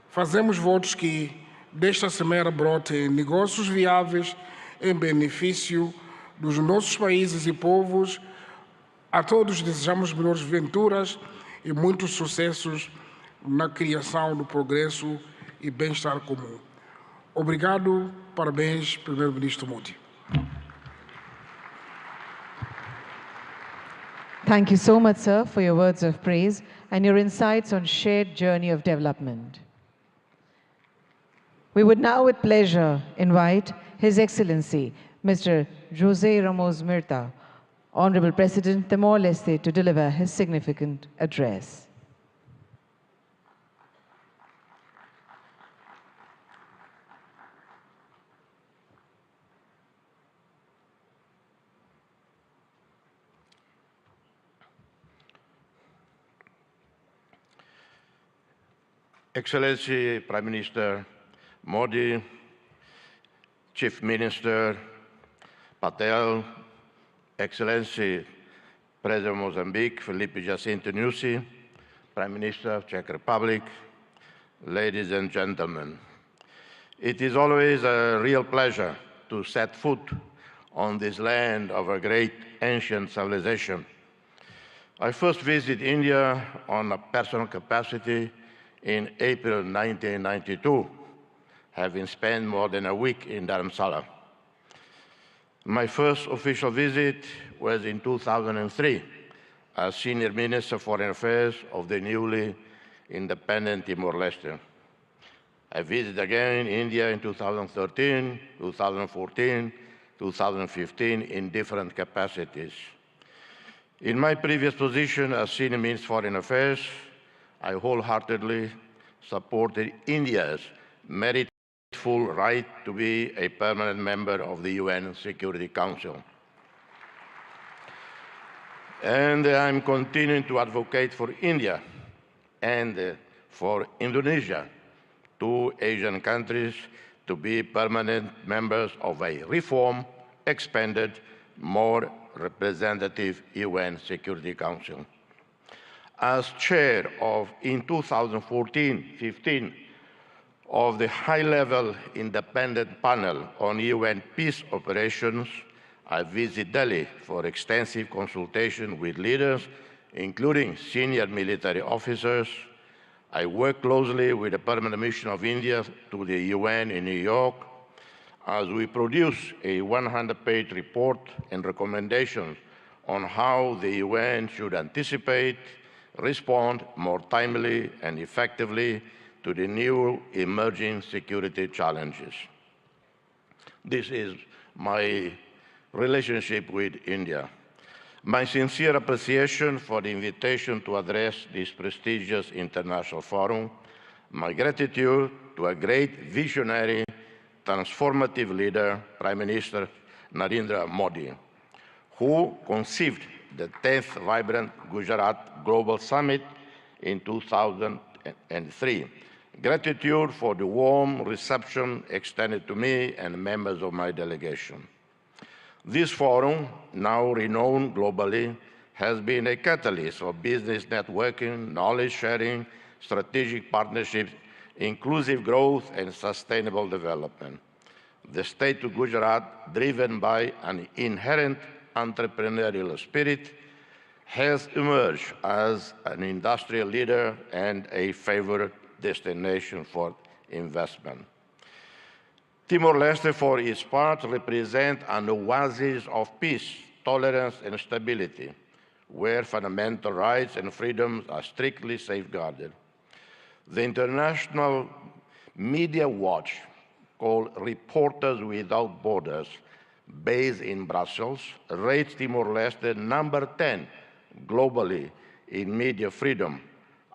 Fazemos votos que desta cimeira brotem negócios viáveis em benefício dos nossos países e povos. A todos desejamos melhores venturas e muitos sucessos na criação do progresso e bem-estar comum. Obrigado, parabéns, Primeiro-Ministro Modi. Thank you so much, sir, for your words of praise and your insights on shared journey of development. We would now with pleasure invite His Excellency, Mr. José Ramos Mirta, Honorable President Timor-Leste, to deliver his significant address. Excellency Prime Minister Modi, Chief Minister Patel, Excellency President of Mozambique, Felipe Jacinto Nyusi, Prime Minister of Czech Republic, ladies and gentlemen. It is always a real pleasure to set foot on this land of a great ancient civilization. I first visited India on a personal capacity in April 1992, having spent more than a week in Dharamsala. My first official visit was in 2003 as Senior Minister of Foreign Affairs of the newly independent Timor-Leste. I visited again India in 2013, 2014, 2015 in different capacities. In my previous position as Senior Minister of Foreign Affairs, I wholeheartedly supported India's meritful right to be a permanent member of the UN Security Council. And I'm continuing to advocate for India and for Indonesia, two Asian countries, to be permanent members of a reformed, expanded, more representative UN Security Council. As chair of, in 2014-15, of the high-level independent panel on UN peace operations, I visit Delhi for extensive consultation with leaders, including senior military officers. I work closely with the Permanent Mission of India to the UN in New York as we produce a 100-page report and recommendations on how the UN should anticipate, respond more timely and effectively to the new emerging security challenges. This is my relationship with India. My sincere appreciation for the invitation to address this prestigious international forum, my gratitude to a great visionary, transformative leader, Prime Minister Narendra Modi, who conceived the 10th Vibrant Gujarat Global Summit in 2003. Gratitude for the warm reception extended to me and members of my delegation. This forum, now renowned globally, has been a catalyst for business networking, knowledge sharing, strategic partnerships, inclusive growth, and sustainable development. The state of Gujarat, driven by an inherent entrepreneurial spirit, has emerged as an industrial leader and a favored destination for investment. Timor-Leste, for its part, represents an oasis of peace, tolerance, and stability, where fundamental rights and freedoms are strictly safeguarded. The International Media Watch, called Reporters Without Borders, based in Brussels, rates Timor-Leste number 10 globally in media freedom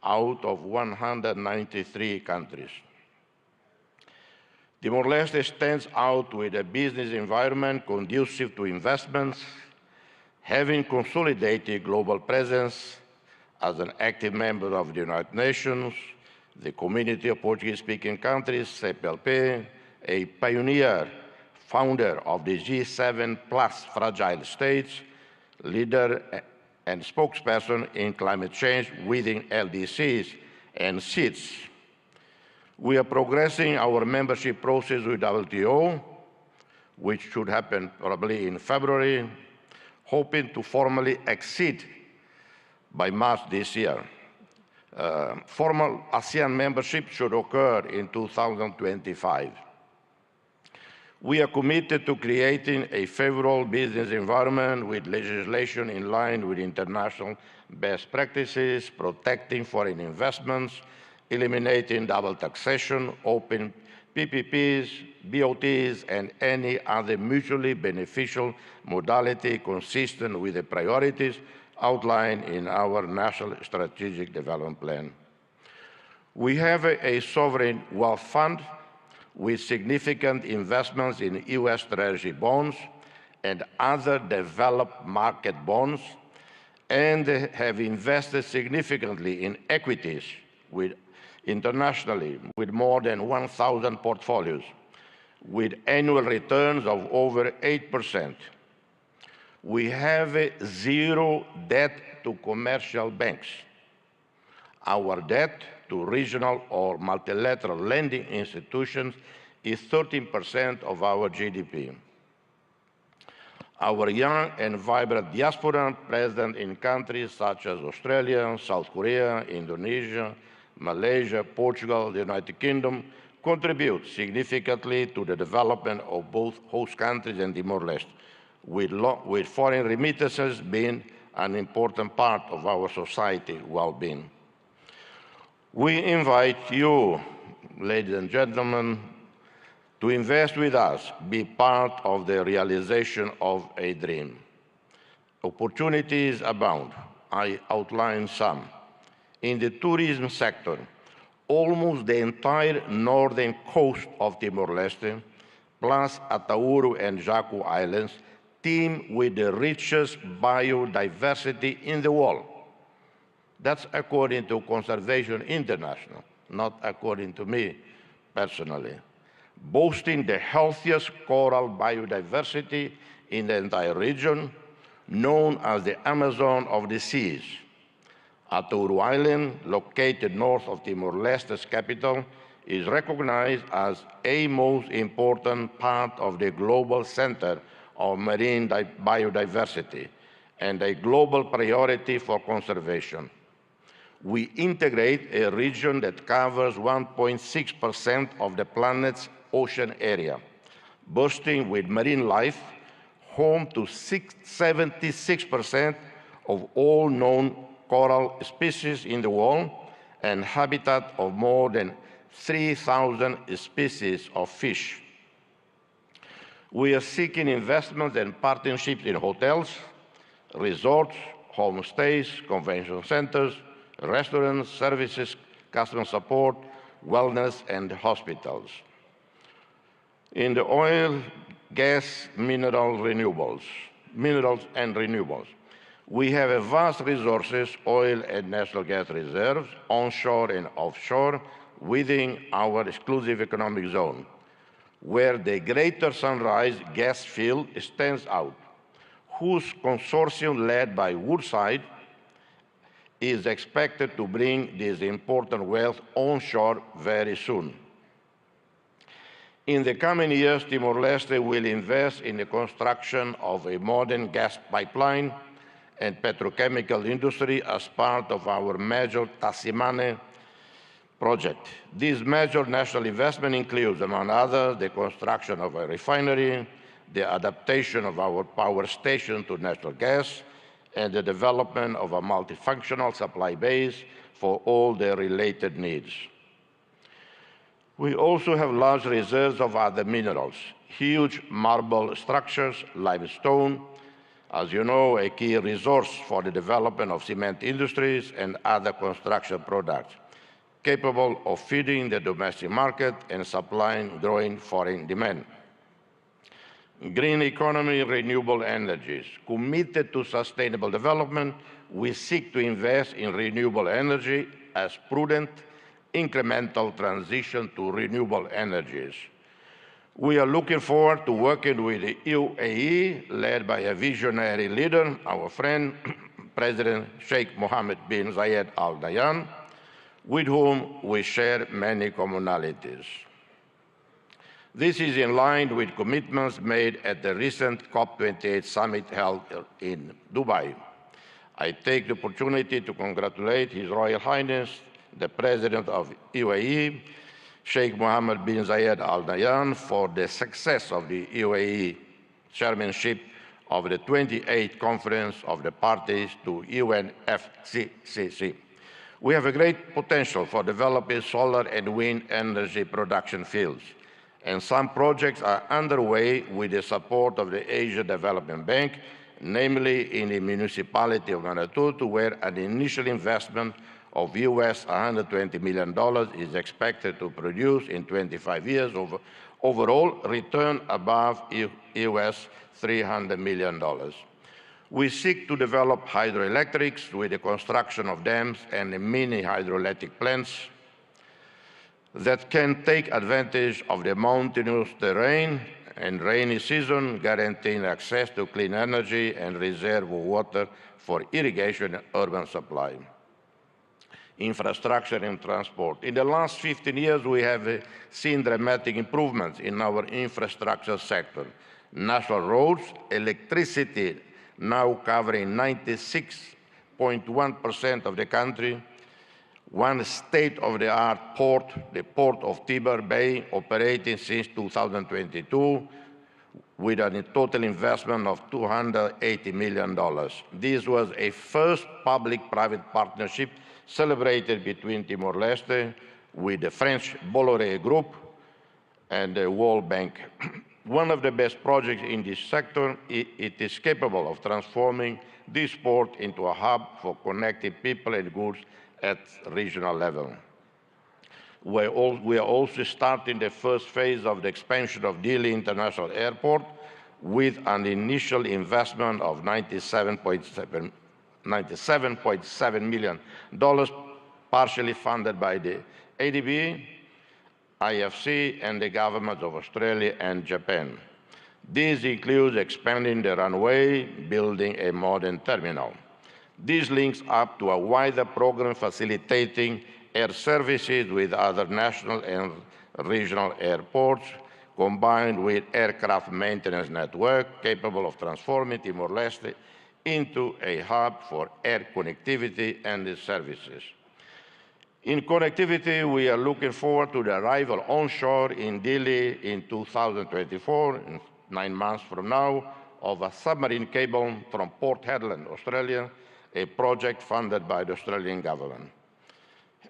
out of 193 countries. Timor-Leste stands out with a business environment conducive to investments, having consolidated global presence as an active member of the United Nations, the Community of Portuguese-speaking countries, CPLP, a pioneer, founder of the G7 plus fragile states, leader and spokesperson in climate change within LDCs and SEEDS. We are progressing our membership process with WTO, which should happen probably in February, hoping to formally exceed by March this year. Formal ASEAN membership should occur in 2025. We are committed to creating a favorable business environment with legislation in line with international best practices, protecting foreign investments, eliminating double taxation, open PPPs, BOTs, and any other mutually beneficial modality consistent with the priorities outlined in our National Strategic Development Plan. We have a sovereign wealth fund with significant investments in U.S. Treasury bonds and other developed market bonds, and have invested significantly in equities internationally with more than 1,000 portfolios, with annual returns of over 8%. We have zero debt to commercial banks. Our debt to regional or multilateral lending institutions is 13% of our GDP. Our young and vibrant diaspora present in countries such as Australia, South Korea, Indonesia, Malaysia, Portugal, the United Kingdom contribute significantly to the development of both host countries and Timor-Leste, with foreign remittances being an important part of our society well-being. We invite you, ladies and gentlemen, to invest with us, be part of the realization of a dream. Opportunities abound. I outline some. In the tourism sector, almost the entire northern coast of Timor-Leste, plus Atauro and Jaco Islands, teem with the richest biodiversity in the world. That's according to Conservation International, not according to me personally. Boasting the healthiest coral biodiversity in the entire region, known as the Amazon of the seas. Atauro Island, located north of Timor-Leste's capital, is recognized as a most important part of the global center of marine biodiversity and a global priority for conservation. We integrate a region that covers 1.6% of the planet's ocean area, bursting with marine life, home to 76% of all known coral species in the world, and habitat of more than 3,000 species of fish. We are seeking investments and partnerships in hotels, resorts, homestays, convention centers, restaurants, services, customer support, wellness, and hospitals. In the oil, gas, minerals and renewables, we have a vast resources, oil and natural gas reserves, onshore and offshore, within our exclusive economic zone, where the Greater Sunrise gas field stands out, whose consortium led by Woodside is expected to bring this important wealth onshore very soon. In the coming years, Timor-Leste will invest in the construction of a modern gas pipeline and petrochemical industry as part of our major Tasimane project. This major national investment includes, among others, the construction of a refinery, the adaptation of our power station to natural gas, and the development of a multifunctional supply base for all their related needs. We also have large reserves of other minerals, huge marble structures, limestone, as you know, a key resource for the development of cement industries and other construction products, capable of feeding the domestic market and supplying growing foreign demand. Green economy, renewable energies. Committed to sustainable development, we seek to invest in renewable energy as prudent, incremental transition to renewable energies. We are looking forward to working with the UAE, led by a visionary leader, our friend, President Sheikh Mohammed bin Zayed Al Nahyan, with whom we share many commonalities. This is in line with commitments made at the recent COP28 summit held in Dubai. I take the opportunity to congratulate His Royal Highness, the President of UAE, Sheikh Mohammed bin Zayed Al Nahyan, for the success of the UAE chairmanship of the 28th Conference of the Parties to UNFCCC. We have a great potential for developing solar and wind energy production fields, and some projects are underway with the support of the Asia Development Bank, namely in the municipality of Manatutu, where an initial investment of US $120 million is expected to produce in 25 years overall return above US $300 million. We seek to develop hydroelectrics with the construction of dams and mini hydroelectric plants that can take advantage of the mountainous terrain and rainy season, guaranteeing access to clean energy and reserve water for irrigation and urban supply. Infrastructure and transport. In the last 15 years, we have seen dramatic improvements in our infrastructure sector. National roads, electricity now covering 96.1% of the country, one state-of-the-art port, the Port of Tiber Bay, operating since 2022 with a total investment of $280 million. This was a first public-private partnership celebrated between Timor-Leste with the French Bolloré Group and the World Bank. One of the best projects in this sector, it is capable of transforming this port into a hub for connecting people and goods at regional level. We are also starting the first phase of the expansion of Dili International Airport with an initial investment of $97.7 million, partially funded by the ADB, IFC, and the governments of Australia and Japan. This includes expanding the runway, building a modern terminal. This links up to a wider program facilitating air services with other national and regional airports, combined with aircraft maintenance network capable of transforming Timor-Leste into a hub for air connectivity and its services. In connectivity, we are looking forward to the arrival onshore in Dili in 2024, in 9 months from now, of a submarine cable from Port Hedland, Australia, a project funded by the Australian government.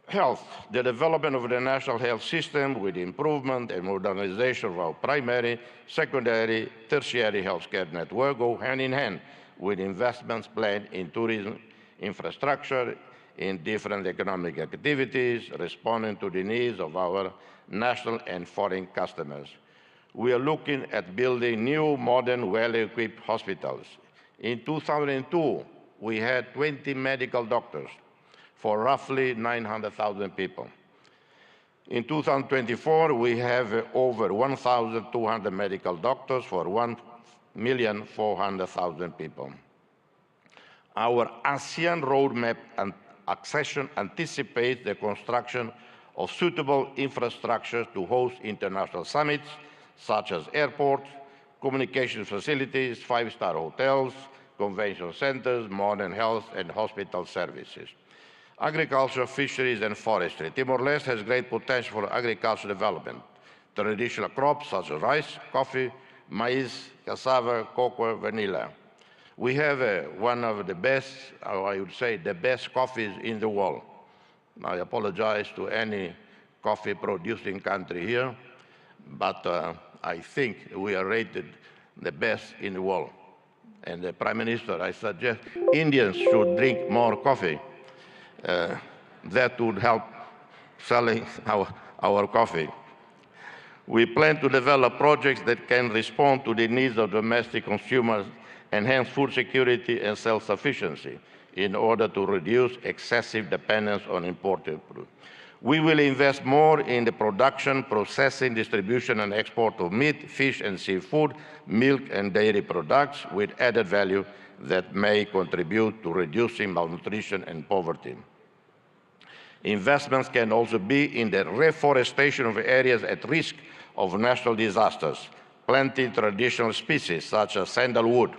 Health, the development of the national health system with improvement and modernization of our primary, secondary, tertiary healthcare network go hand in hand with investments planned in tourism infrastructure, in different economic activities, responding to the needs of our national and foreign customers. We are looking at building new, modern, well-equipped hospitals. In 2002, we had 20 medical doctors for roughly 900,000 people. In 2024, we have over 1,200 medical doctors for 1,400,000 people. Our ASEAN roadmap and accession anticipates the construction of suitable infrastructure to host international summits, such as airports, communication facilities, five-star hotels, convention centers, modern health and hospital services. Agriculture, fisheries, and forestry. Timor-Leste has great potential for agricultural development. Traditional crops such as rice, coffee, maize, cassava, cocoa, vanilla. We have one of the best, or I would say the best coffees in the world. I apologize to any coffee producing country here, but I think we are rated the best in the world. And the Prime Minister, I suggest Indians should drink more coffee. That would help selling our coffee. We plan to develop projects that can respond to the needs of domestic consumers, enhance food security and self-sufficiency in order to reduce excessive dependence on imported food. We will invest more in the production, processing, distribution, and export of meat, fish, and seafood, milk, and dairy products with added value that may contribute to reducing malnutrition and poverty. Investments can also be in the reforestation of areas at risk of natural disasters, planting traditional species such as sandalwood,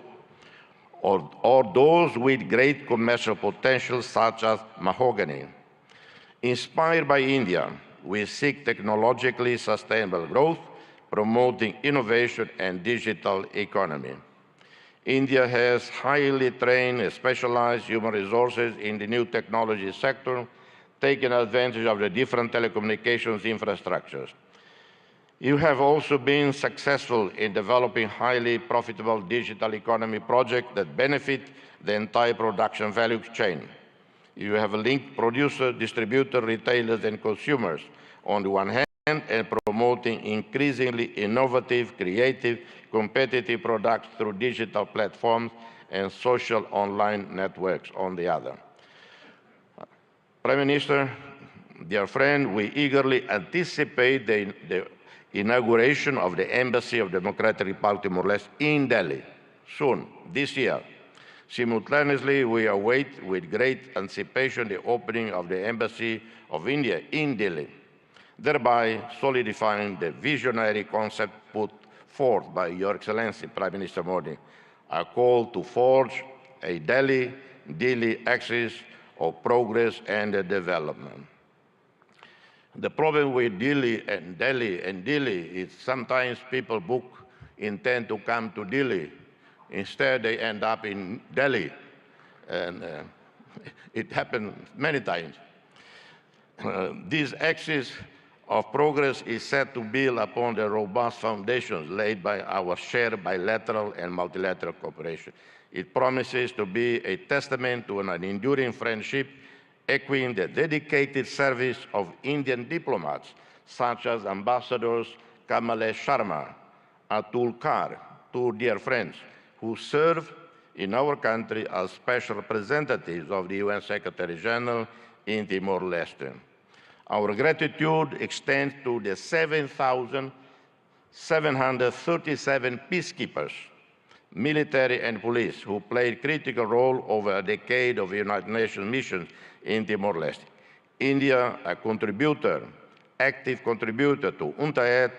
or those with great commercial potential such as mahogany. Inspired by India, we seek technologically sustainable growth, promoting innovation and digital economy. India has highly trained and specialized human resources in the new technology sector, taking advantage of the different telecommunications infrastructures. You have also been successful in developing highly profitable digital economy projects that benefit the entire production value chain. You have linked producers, distributors, retailers, and consumers on the one hand, and promoting increasingly innovative, creative, competitive products through digital platforms and social online networks on the other. Prime Minister, dear friend, we eagerly anticipate the inauguration of the Embassy of Democratic Republic of Timor-Leste in Delhi soon, this year. Simultaneously, we await with great anticipation the opening of the Embassy of India in Delhi, thereby solidifying the visionary concept put forth by Your Excellency Prime Minister Modi, a call to forge a Delhi axis of progress and development. The problem with Delhi is sometimes people intend to come to Delhi. Instead, they end up in Delhi. And it happened many times. This axis of progress is set to build upon the robust foundations laid by our shared bilateral and multilateral cooperation. It promises to be a testament to an enduring friendship, echoing the dedicated service of Indian diplomats, such as Ambassadors Kamalesh Sharma, Atul Kar, two dear friends, who serve in our country as special representatives of the UN Secretary General in Timor-Leste. Our gratitude extends to the 7,737 peacekeepers, military and police, who played a critical role over a decade of United Nations missions in Timor-Leste. India, a contributor, active contributor to UNTAED,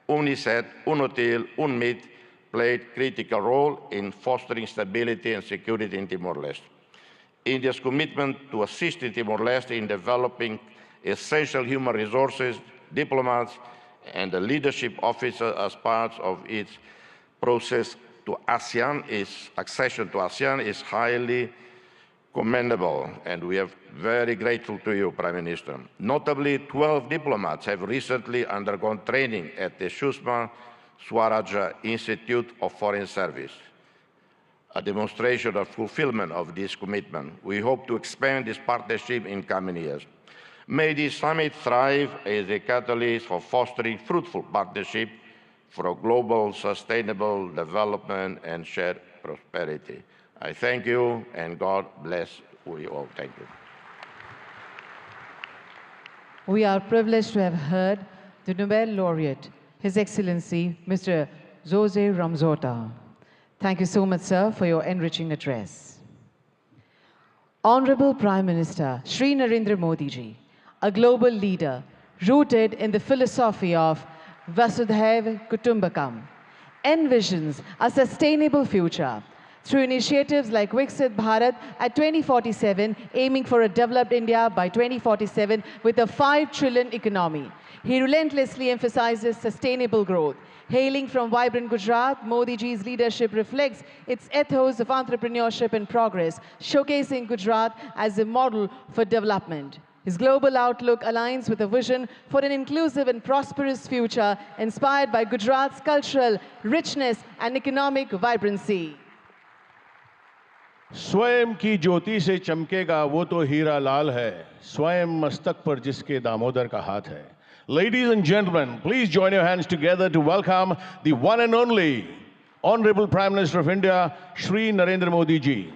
UNICEF, UNOTIL, UNMIT played critical role in fostering stability and security in Timor-Leste. India's commitment to assisting Timor-Leste in developing essential human resources, diplomats, and the leadership officers as part of its process to accession to ASEAN is highly commendable, and we are very grateful to you, Prime Minister. Notably, 12 diplomats have recently undergone training at the Sushma Swaraj Institute of Foreign Service, a demonstration of fulfillment of this commitment. We hope to expand this partnership in coming years. May this summit thrive as a catalyst for fostering fruitful partnership for global sustainable development and shared prosperity. I thank you, and God bless you all. Thank you. We are privileged to have heard the Nobel laureate, His Excellency Mr. Jose Ramzota. Thank you so much, sir, for your enriching address. Honorable Prime Minister Shri Narendra Modi ji, a global leader rooted in the philosophy of Vasudhaiva Kutumbakam, envisions a sustainable future through initiatives like Viksit Bharat at 2047, aiming for a developed India by 2047 with a 5 trillion economy. He relentlessly emphasizes sustainable growth. Hailing from vibrant Gujarat, Modi ji's leadership reflects its ethos of entrepreneurship and progress, showcasing Gujarat as a model for development. His global outlook aligns with a vision for an inclusive and prosperous future inspired by Gujarat's cultural richness and economic vibrancy. स्वयं की ज्योति से चमकेगा वो तो हीरा लाल है, स्वयं मस्तक पर जिसके दामोदर का हाथ है. Ladies and gentlemen, please join your hands together to welcome the one and only Honorable Prime Minister of India, Shri Narendra Modi ji.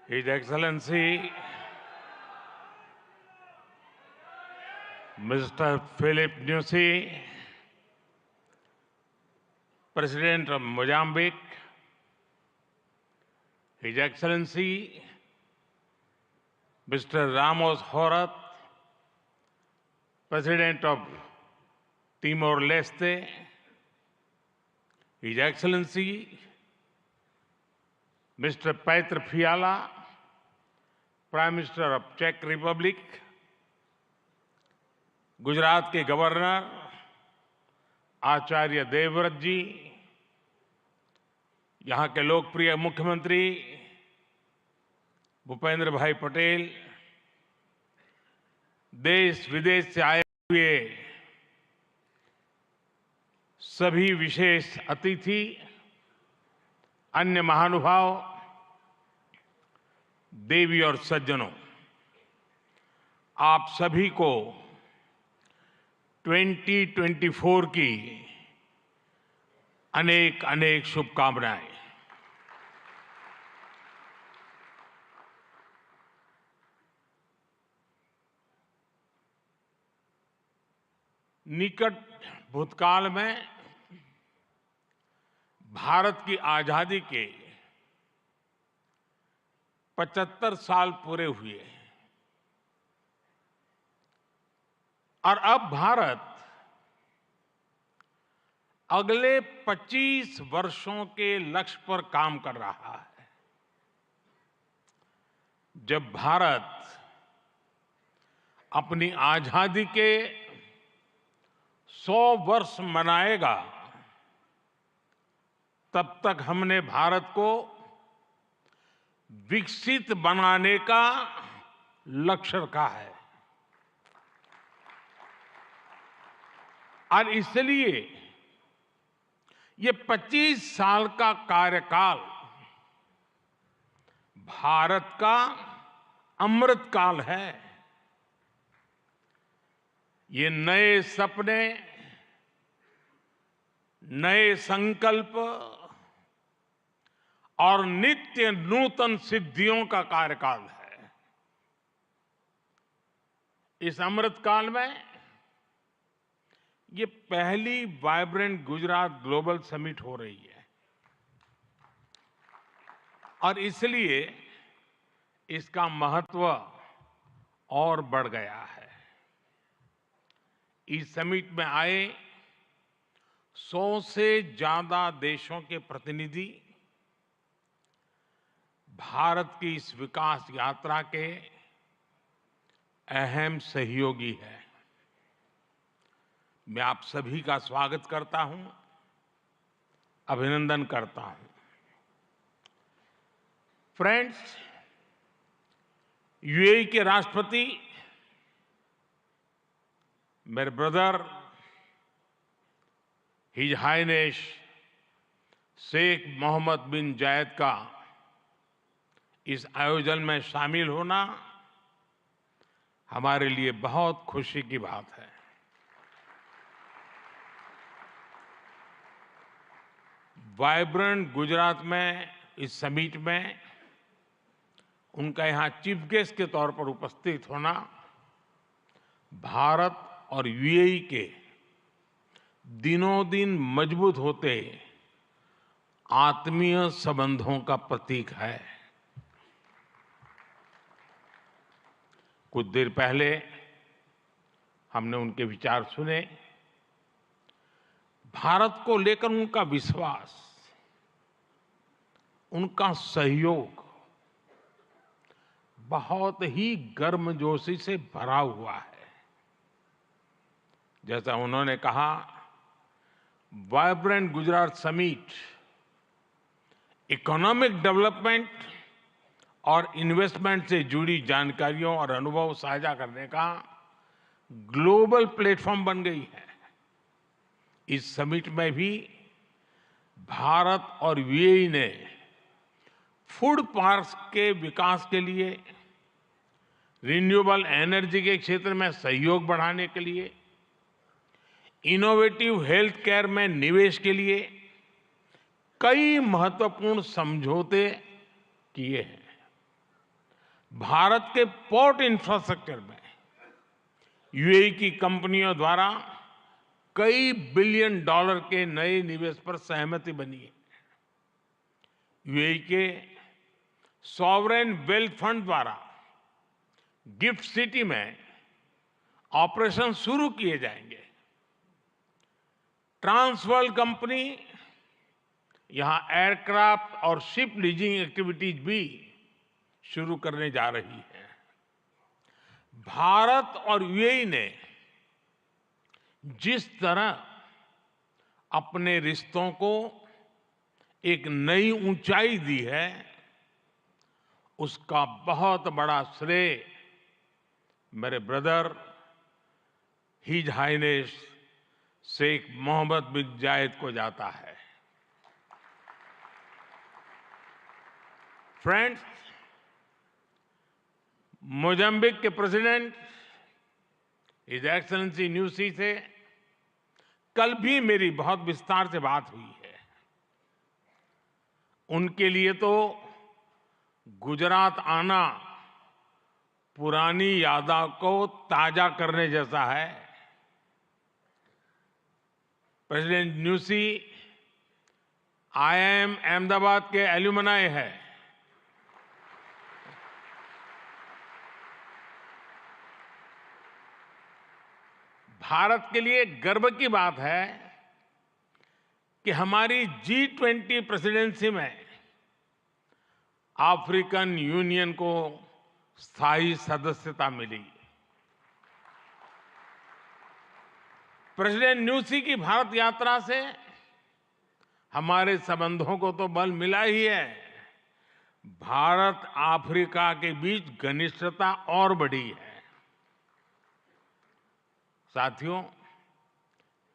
His Excellency Mr. Philip Nyusi, President of Mozambique, His Excellency Mr. Ramos Horat, President of Timor-Leste, His Excellency Mr. Petr Fiala, Prime Minister of Czech Republic, Gujarat के governor Acharya Devvrat जी, यहाँ के लोकप्रिय मुख्यमंत्री भूपेंद्र भाई पटेल, देश विदेश से आए हुए सभी विशेष अतिथि, अन्य महानुभाव, देवी और सज्जनों, आप सभी को 2024 की अनेक अनेक शुभकामनाएं। निकट भूतकाल में भारत की आजादी के 75 साल पूरे हुए और अब भारत अगले 25 वर्षों के लक्ष्य पर काम कर रहा है। जब भारत अपनी आजादी के 100 वर्ष मनाएगा, तब तक हमने भारत को विकसित बनाने का लक्ष्य रखा है और इसलिए ये 25 साल का कार्यकाल भारत का अमृतकाल है। ये नए सपने, नए संकल्प और नित्य नूतन सिद्धियों का कार्यकाल है। इस अमृतकाल में ये पहली वाइब्रेंट गुजरात ग्लोबल समिट हो रही है और इसलिए इसका महत्व और बढ़ गया है। इस समिट में आए 100 से ज्यादा देशों के प्रतिनिधि भारत की इस विकास यात्रा के अहम सहयोगी हैं। मैं आप सभी का स्वागत करता हूं, अभिनंदन करता हूं। फ्रेंड्स, यूएई के राष्ट्रपति मेरे brother his highness Sheikh Mohammed bin Zayed का इस आयोजन में शामिल होना हमारे लिए बहुत खुशी की बात है। वाइब्रेंट गुजरात में इस समिट में उनका यहां चीफ गेस्ट के तौर पर उपस्थित होना भारत और यूएई के दिनों दिन मजबूत होते आत्मीय संबंधों का प्रतीक है। कुछ देर पहले हमने उनके विचार सुने। भारत को लेकर उनका विश्वास, उनका सहयोग बहुत ही गर्मजोशी से भरा हुआ है। जैसा उन्होंने कहा, vibrant Gujarat summit economic development और इन्वेस्टमेंट से जुड़ी जानकारियों और अनुभव साझा करने का ग्लोबल प्लेटफॉर्म बन गई है। इस समिट में भी भारत और यूएई ने फूड पार्क्स के विकास के लिए, रिन्यूएबल एनर्जी के क्षेत्र में सहयोग बढ़ाने के लिए, इनोवेटिव हेल्थ केयर में निवेश के लिए कई महत्वपूर्ण समझौते किए हैं। भारत के पोर्ट इंफ्रास्ट्रक्चर में यूएई की कंपनियों द्वारा कई बिलियन डॉलर के नए निवेश पर सहमति बनी है। यूएई के सॉवरेन वेल्थ फंड द्वारा गिफ्ट सिटी में ऑपरेशन शुरू किए जाएंगे। ट्रांसवर्ल्ड कंपनी यहां एयरक्राफ्ट और शिप लीजिंग एक्टिविटीज भी शुरू करने जा रही है। भारत और यूएई ने जिस तरह अपने रिश्तों को एक नई ऊंचाई दी है, उसका बहुत बड़ा श्रेय मेरे brother his highness Sheikh Mohammed bin Zayed को जाता है। फ्रेंड्स, मोजाम्बिक के प्रेसिडेंट हिज एक्सेलेंसी न्यूसी से कल भी मेरी बहुत विस्तार से बात हुई है। उनके लिए तो गुजरात आना पुरानी यादों को ताजा करने जैसा है। प्रेसिडेंट न्यूसी आईआईएम अहमदाबाद के एल्यूमनाई है। भारत के लिए गर्व की बात है कि हमारी G20 प्रेसिडेंसी में अफ्रीकन यूनियन को स्थायी सदस्यता मिली। प्रेसिडेंट न्यूसी की भारत यात्रा से हमारे संबंधों को तो बल मिला ही है, भारत अफ्रीका के बीच घनिष्ठता और बढ़ी है। साथियों,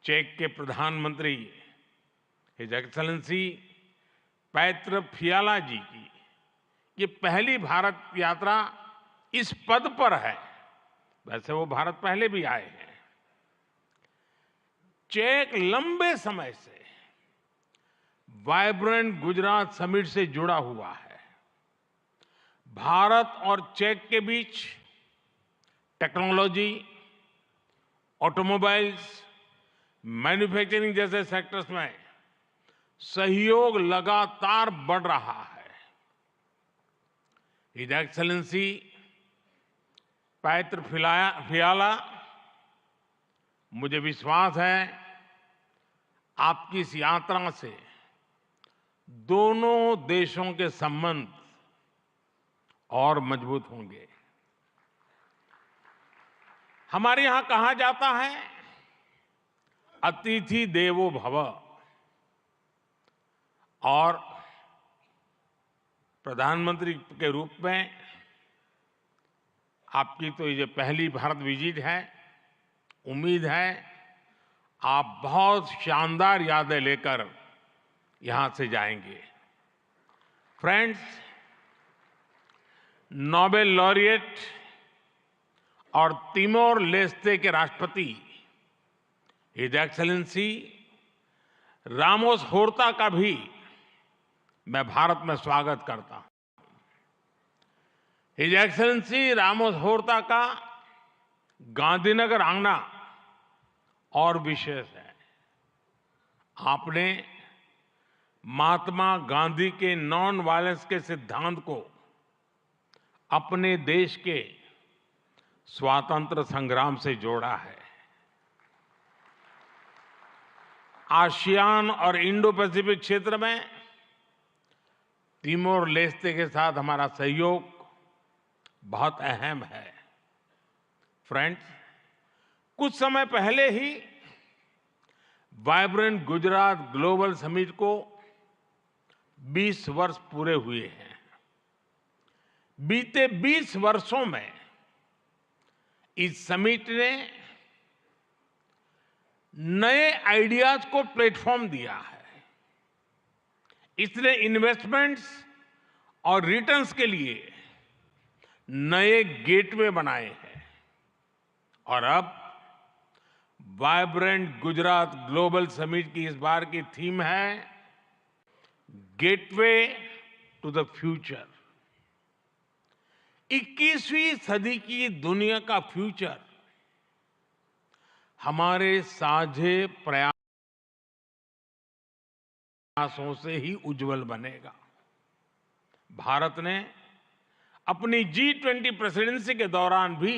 चेक के प्रधानमंत्री हिज एक्सेलेंसी पैत्र फियाला जी की ये पहली भारत यात्रा इस पद पर है। वैसे वो भारत पहले भी आए हैं। चेक लंबे समय से वाइब्रेंट गुजरात समिट से जुड़ा हुआ है। भारत और चेक के बीच टेक्नोलॉजी, ऑटोमोबाइल्स, मैन्युफैक्चरिंग जैसे सेक्टर्स में सहयोग लगातार बढ़ रहा है। हिज एक्सेलेंसी पैत्र फियाला, मुझे विश्वास है आपकी इस यात्रा से दोनों देशों के संबंध और मजबूत होंगे। हमारे यहां कहा जाता है अतिथि देवो भव, और प्रधानमंत्री के रूप में आपकी तो ये पहली भारत विजिट है। उम्मीद है आप बहुत शानदार यादें लेकर यहां से जाएंगे। फ्रेंड्स, नोबेल लॉरिएट और तिमोर लेस्ते के राष्ट्रपति हिज एक्सेलेंसी रामोस होर्ता का भी मैं भारत में स्वागत करता हूं। हिज एक्सेलेंसी रामोस होर्ता का गांधीनगर आना और विशेष है। आपने महात्मा गांधी के नॉन वायलेंस के सिद्धांत को अपने देश के स्वातंत्र्य संग्राम से जोड़ा है। आसियान और इंडो पैसिफिक क्षेत्र में तिमोर लेस्ते के साथ हमारा सहयोग बहुत अहम है। फ्रेंड्स, कुछ समय पहले ही वाइब्रेंट गुजरात ग्लोबल समिट को 20 वर्ष पूरे हुए हैं। बीते 20 वर्षों में इस समिट ने नए आइडियाज को प्लेटफॉर्म दिया है। इसने इन्वेस्टमेंट्स और रिटर्न्स के लिए नए गेटवे बनाए हैं। और अब वाइब्रेंट गुजरात ग्लोबल समिट की इस बार की थीम है गेटवे टू द फ्यूचर। 21वीं सदी की दुनिया का फ्यूचर हमारे साझे प्रयासों से ही उज्जवल बनेगा। भारत ने अपनी G20 प्रेसिडेंसी के दौरान भी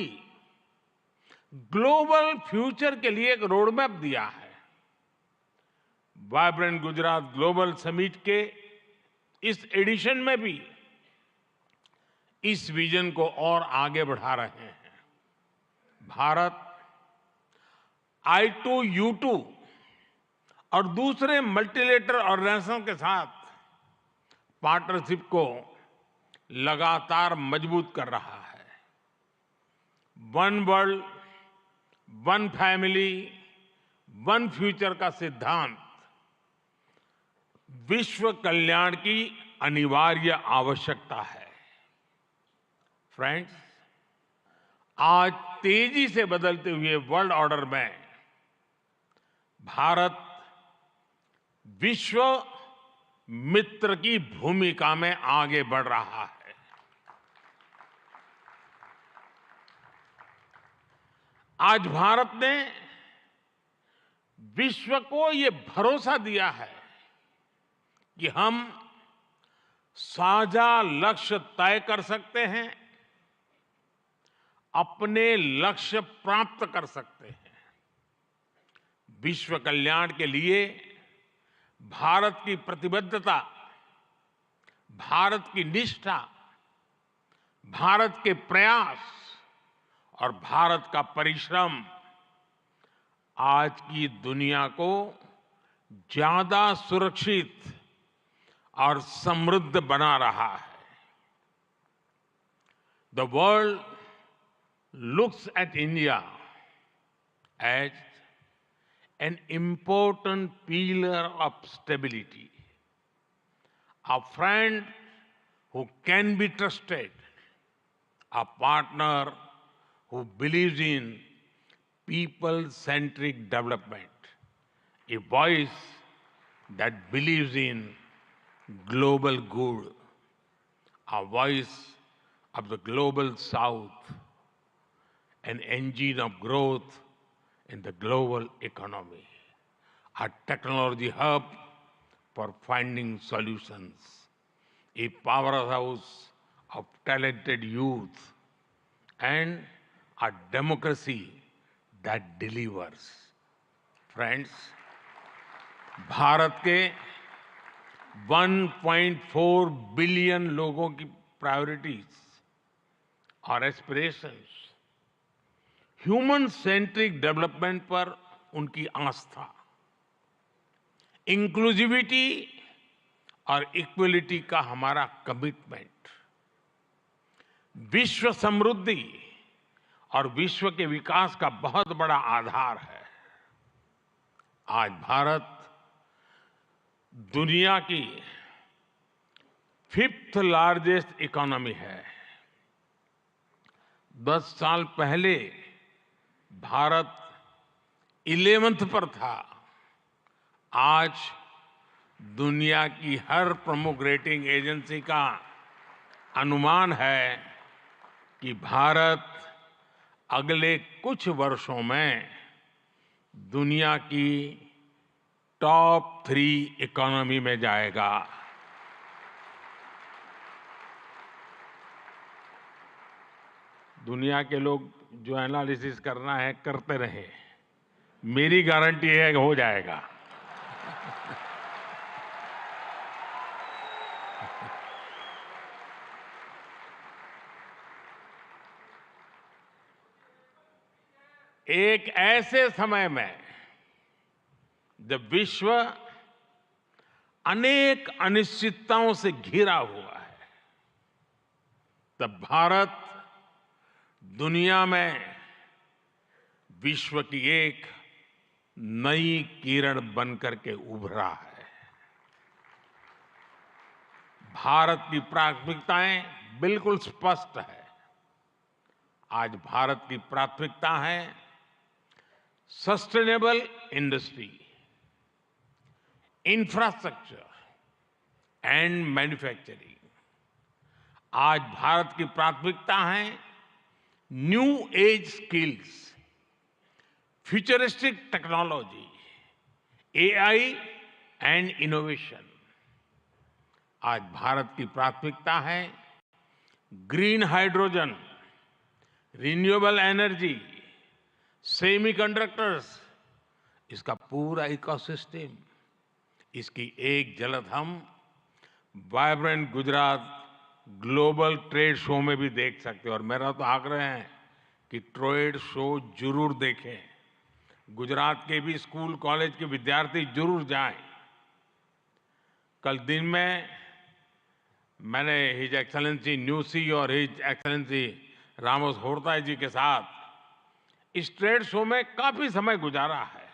ग्लोबल फ्यूचर के लिए एक रोडमैप दिया है। वाइब्रेंट गुजरात ग्लोबल समिट के इस एडिशन में भी इस विजन को और आगे बढ़ा रहे हैं। भारत I2U2 और दूसरे मल्टीलेटरल ऑर्गेनाइजेशन के साथ पार्टनरशिप को लगातार मजबूत कर रहा है। One world, one family, one future का सिद्धांत विश्व कल्याण की अनिवार्य आवश्यकता है। फ्रेंड्स, आज तेजी से बदलते हुए वर्ल्ड ऑर्डर में भारत विश्व मित्र की भूमिका में आगे बढ़ रहा है। आज भारत ने विश्व को ये भरोसा दिया है कि हम साझा लक्ष्य तय कर सकते हैं, अपने लक्ष्य प्राप्त कर सकते हैं। विश्व कल्याण के लिए भारत की प्रतिबद्धता, भारत की निष्ठा, भारत के प्रयास और भारत का परिश्रम आज की दुनिया को ज्यादा सुरक्षित और समृद्ध बना रहा है। The world looks at India as an important pillar of stability, a friend who can be trusted, a partner who believes in people-centric development, a voice that believes in global good, a voice of the global south, an engine of growth in the global economy. a technology hub for finding solutions, a powerhouse of talented youth, and a democracy that delivers. Friends, Bharat के 1.4 billion लोगों की priorities और aspirations, human centric development पर उनकी आस्था, inclusivity और equality का हमारा commitment, विश्व समृद्धि और विश्व के विकास का बहुत बड़ा आधार है। आज भारत दुनिया की 5th लार्जेस्ट इकोनॉमी है। 10 साल पहले भारत 11th पर था। आज दुनिया की हर प्रमुख रेटिंग एजेंसी का अनुमान है कि भारत अगले कुछ वर्षों में दुनिया की टॉप 3 इकोनॉमी में जाएगा। दुनिया के लोग जो एनालिसिस करना है करते रहे, मेरी गारंटी है कि हो जाएगा। एक ऐसे समय में जब विश्व अनेक अनिश्चितताओं से घिरा हुआ है, तब भारत दुनिया में विश्व की एक नई किरण बनकर के उभरा है। भारत की प्राथमिकताएं बिल्कुल स्पष्ट है। आज भारत की प्राथमिकता है sustainable industry, infrastructure and manufacturing. आज भारत की प्राथमिकता है new age skills, futuristic technology, AI and innovation. आज भारत की प्राथमिकता है green hydrogen, renewable energy, semiconductors, इसका पूरा इकोसिस्टम। इसकी एक झलक हम vibrant Gujarat global trade show में भी देख सकते हैं। और मेरा तो आग्रह है कि ट्रेड शो जरूर देखें। गुजरात के भी स्कूल कॉलेज के विद्यार्थी जरूर जाएं। कल दिन में मैंने हिज एक्सेलेंसी न्यूसी और हिज एक्सेलेंसी रामोस होर्ता जी के साथ इस ट्रेड शो में काफी समय गुजारा है।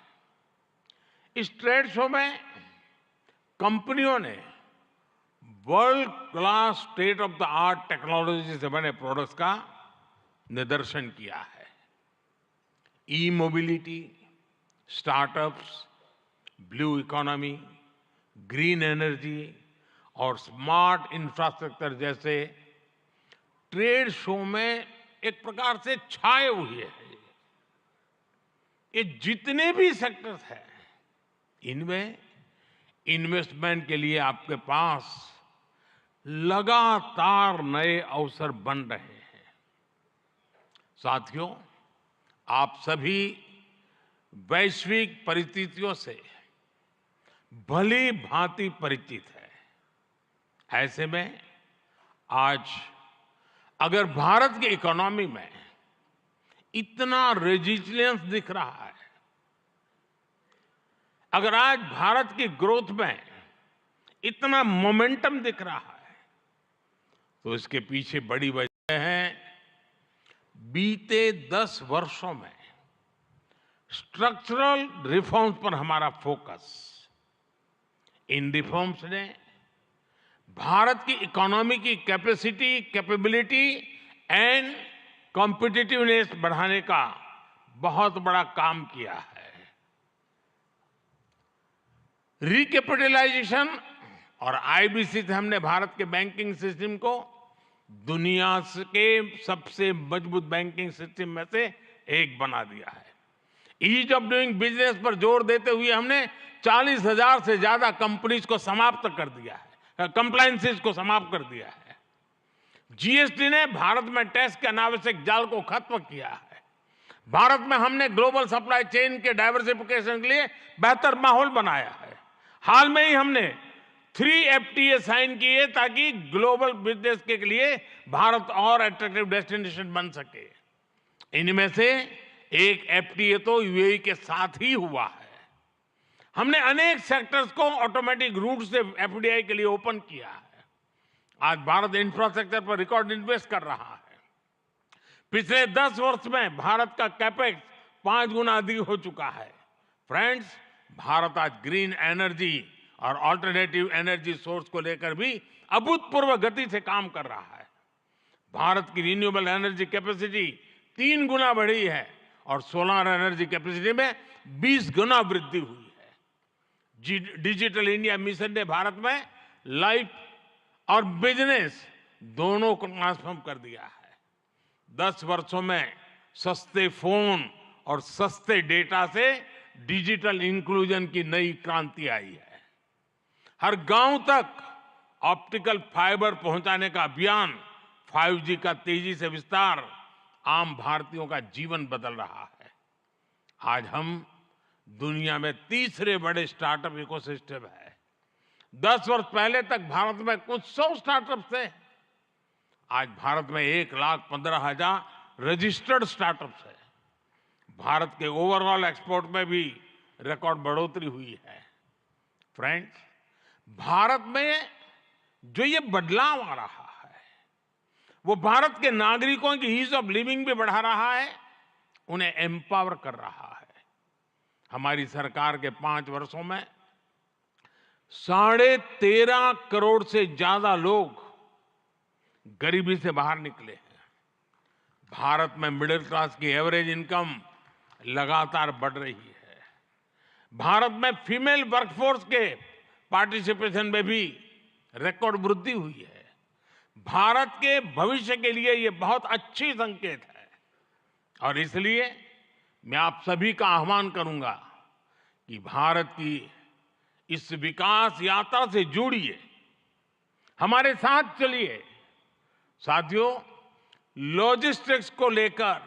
इस ट्रेड शो में कंपनियों ने world class state of the art technology से बने प्रोडक्ट्स का निदर्शन किया है। E mobility, startups, blue economy, green energy और स्मार्ट इंफ्रास्ट्रक्चर जैसे ट्रेड शो में एक प्रकार से छाए हुए हैं। ये जितने भी सेक्टर्स हैं, इनमें इन्वेस्टमेंट के लिए आपके पास लगातार नए अवसर बन रहे हैं। साथियों, आप सभी वैश्विक परिस्थितियों से भली भांति परिचित है। ऐसे में आज अगर भारत की इकोनॉमी में इतना रेजिलियंस दिख रहा है, अगर आज भारत की ग्रोथ में इतना मोमेंटम दिख रहा है, तो इसके पीछे बड़ी वजह है बीते 10 वर्षों में स्ट्रक्चरल रिफॉर्म्स पर हमारा फोकस। इन रिफॉर्म्स ने भारत की इकोनॉमी की कैपेसिटी, कैपेबिलिटी एंड कॉम्पिटिटिवनेस बढ़ाने का बहुत बड़ा काम किया है। रिकैपिटलाइजेशन और आईबीसी से हमने भारत के बैंकिंग सिस्टम को दुनिया के सबसे मजबूत बैंकिंग सिस्टम में से एक बना दिया है। ईज ऑफ डूइंग बिजनेस पर जोर देते हुए हमने 40,000 से ज्यादा कंपनीज को समाप्त कर दिया है, कंप्लायंसेस को समाप्त कर दिया है। जीएसटी ने भारत में टैक्स के अनावश्यक जाल को खत्म किया है। भारत में हमने ग्लोबल सप्लाई चेन के डाइवर्सिफिकेशन के लिए बेहतर माहौल बनाया है। हाल में ही हमने 3 FTA साइन किए ताकि ग्लोबल बिजनेस के लिए भारत और अट्रैक्टिव डेस्टिनेशन बन सके। इनमें से एक FTA तो यूएई के साथ ही हुआ है। हमने अनेक सेक्टर्स को ऑटोमेटिक रूट से FDI के लिए ओपन किया है। आज भारत इंफ्रास्ट्रक्चर पर रिकॉर्ड इन्वेस्ट कर रहा है। पिछले 10 वर्ष में भारत का कैपेक्स 5 गुना अधिक हो चुका है। फ्रेंड्स, भारत आज ग्रीन एनर्जी और अल्टरनेटिव एनर्जी सोर्स को लेकर भी अभूतपूर्व गति से काम कर रहा है। भारत की रिन्यूएबल एनर्जी कैपेसिटी 3 गुना बढ़ी है और सोलर एनर्जी कैपेसिटी में 20 गुना वृद्धि हुई है। डिजिटल इंडिया मिशन ने भारत में लाइफ और बिजनेस दोनों को ट्रांसफॉर्म कर दिया है। 10 वर्षों में सस्ते फोन और सस्ते डेटा से डिजिटल इंक्लूजन की नई क्रांति आई है। हर गांव तक ऑप्टिकल फाइबर पहुंचाने का अभियान, 5G का तेजी से विस्तार आम भारतीयों का जीवन बदल रहा है। आज हम दुनिया में तीसरे बड़े स्टार्टअप इकोसिस्टम है। 10 वर्ष पहले तक भारत में कुछ 100 स्टार्टअप थे। आज भारत में 1,15,000 रजिस्टर्ड स्टार्टअप्स है। भारत के ओवरऑल एक्सपोर्ट में भी रिकॉर्ड बढ़ोतरी हुई है। फ्रेंड्स, भारत में जो ये बदलाव आ रहा है वो भारत के नागरिकों की ईज ऑफ लिविंग भी बढ़ा रहा है, उन्हें एम्पावर कर रहा है। हमारी सरकार के 5 वर्षों में 13.5 करोड़ से ज्यादा लोग गरीबी से बाहर निकले हैं। भारत में मिडिल क्लास की एवरेज इनकम लगातार बढ़ रही है। भारत में फीमेल वर्कफोर्स के पार्टिसिपेशन में भी रिकॉर्ड वृद्धि हुई है। भारत के भविष्य के लिए ये बहुत अच्छी संकेत है और इसलिए मैं आप सभी का आह्वान करूंगा कि भारत की इस विकास यात्रा से जुड़िए, हमारे साथ चलिए। साथियों, लॉजिस्टिक्स को लेकर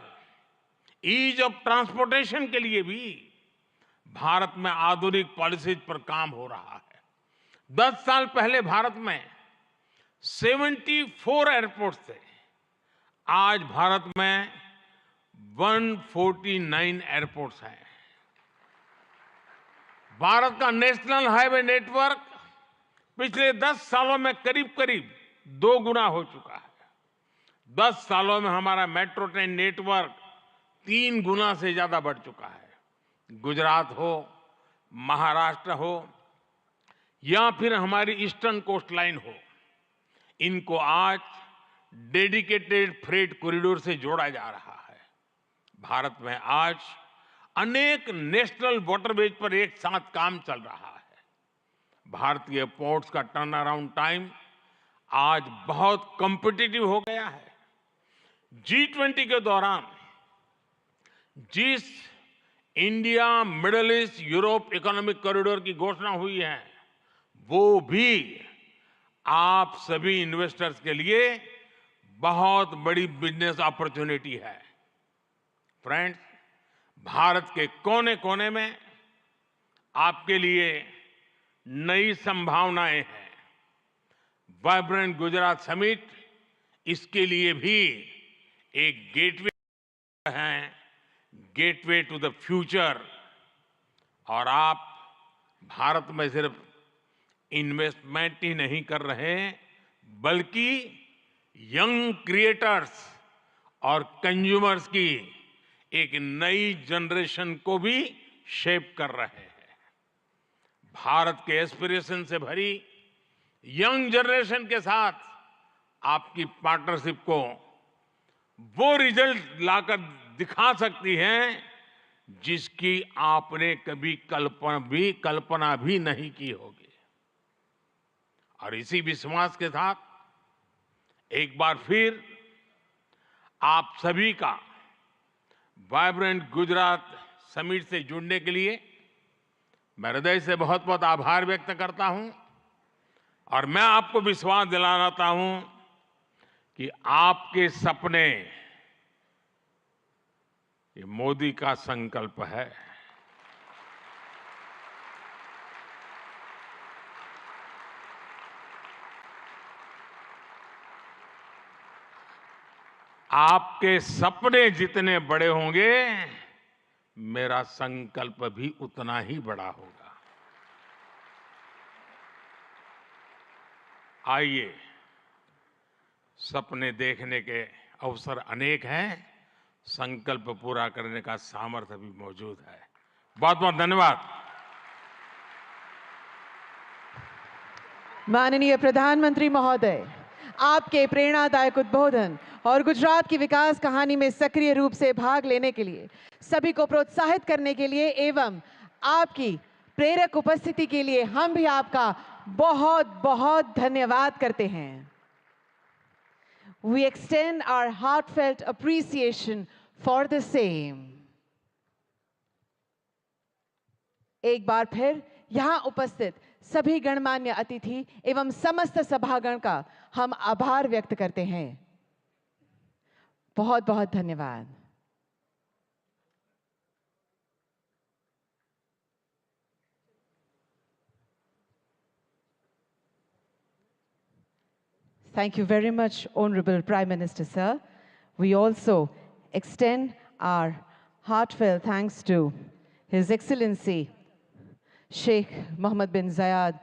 ईज ऑफ ट्रांसपोर्टेशन के लिए भी भारत में आधुनिक पॉलिसीज पर काम हो रहा है। 10 साल पहले भारत में 74 एयरपोर्ट थे। आज भारत में 149 एयरपोर्ट्स हैं। भारत का नेशनल हाईवे नेटवर्क पिछले 10 सालों में करीब 2 गुना हो चुका है। 10 सालों में हमारा मेट्रो ट्रेन नेटवर्क 3 गुना से ज्यादा बढ़ चुका है। गुजरात हो, महाराष्ट्र हो या फिर हमारी ईस्टर्न कोस्ट लाइन हो, इनको आज डेडिकेटेड फ्रेट कॉरिडोर से जोड़ा जा रहा है। भारत में आज अनेक नेशनल वाटरवेज पर एक साथ काम चल रहा है। भारतीय पोर्ट्स का टर्न अराउंड टाइम आज बहुत कॉम्पिटिटिव हो गया है। G20 के दौरान जिस India middle east Europe economic corridor की घोषणा हुई है वो भी आप सभी इन्वेस्टर्स के लिए बहुत बड़ी बिजनेस अपॉर्चुनिटी है। फ्रेंड्स, भारत के कोने कोने में आपके लिए नई संभावनाएं हैं। वाइब्रेंट गुजरात समिट इसके लिए भी एक गेटवे है, गेटवे टू द फ्यूचर। और आप भारत में सिर्फ इन्वेस्टमेंट ही नहीं कर रहे बल्कि यंग क्रिएटर्स और कंज्यूमर्स की एक नई जनरेशन को भी शेप कर रहे हैं। भारत के एस्पिरेशन से भरी यंग जनरेशन के साथ आपकी पार्टनरशिप को वो रिजल्ट लाकर दिखा सकती है जिसकी आपने कभी कल्पना भी नहीं की होगी। और इसी विश्वास के साथ एक बार फिर आप सभी का वाइब्रेंट गुजरात समिट से जुड़ने के लिए मैं हृदय से बहुत बहुत आभार व्यक्त करता हूं और मैं आपको विश्वास दिलाना चाहता हूं कि आपके सपने ये मोदी का संकल्प है। आपके सपने जितने बड़े होंगे मेरा संकल्प भी उतना ही बड़ा होगा। आइए, सपने देखने के अवसर अनेक हैं, संकल्प पूरा करने का सामर्थ्य भी मौजूद है। बहुत बहुत धन्यवाद। माननीय प्रधानमंत्री महोदय, आपके प्रेरणादायक उद्बोधन और गुजरात की विकास कहानी में सक्रिय रूप से भाग लेने के लिए, सभी को प्रोत्साहित करने के लिए एवं आपकी प्रेरक उपस्थिति के लिए हम भी आपका बहुत बहुत धन्यवाद करते हैं। We extend our heartfelt appreciation for the same. एक बार फिर यहाँ उपस्थित सभी गणमान्य अतिथि एवं समस्त सभागण का हम आभार व्यक्त करते हैं। बहुत बहुत धन्यवाद। Thank you very much, Honorable Prime Minister, sir. We also extend our heartfelt thanks to His Excellency Sheikh Mohammed bin Zayed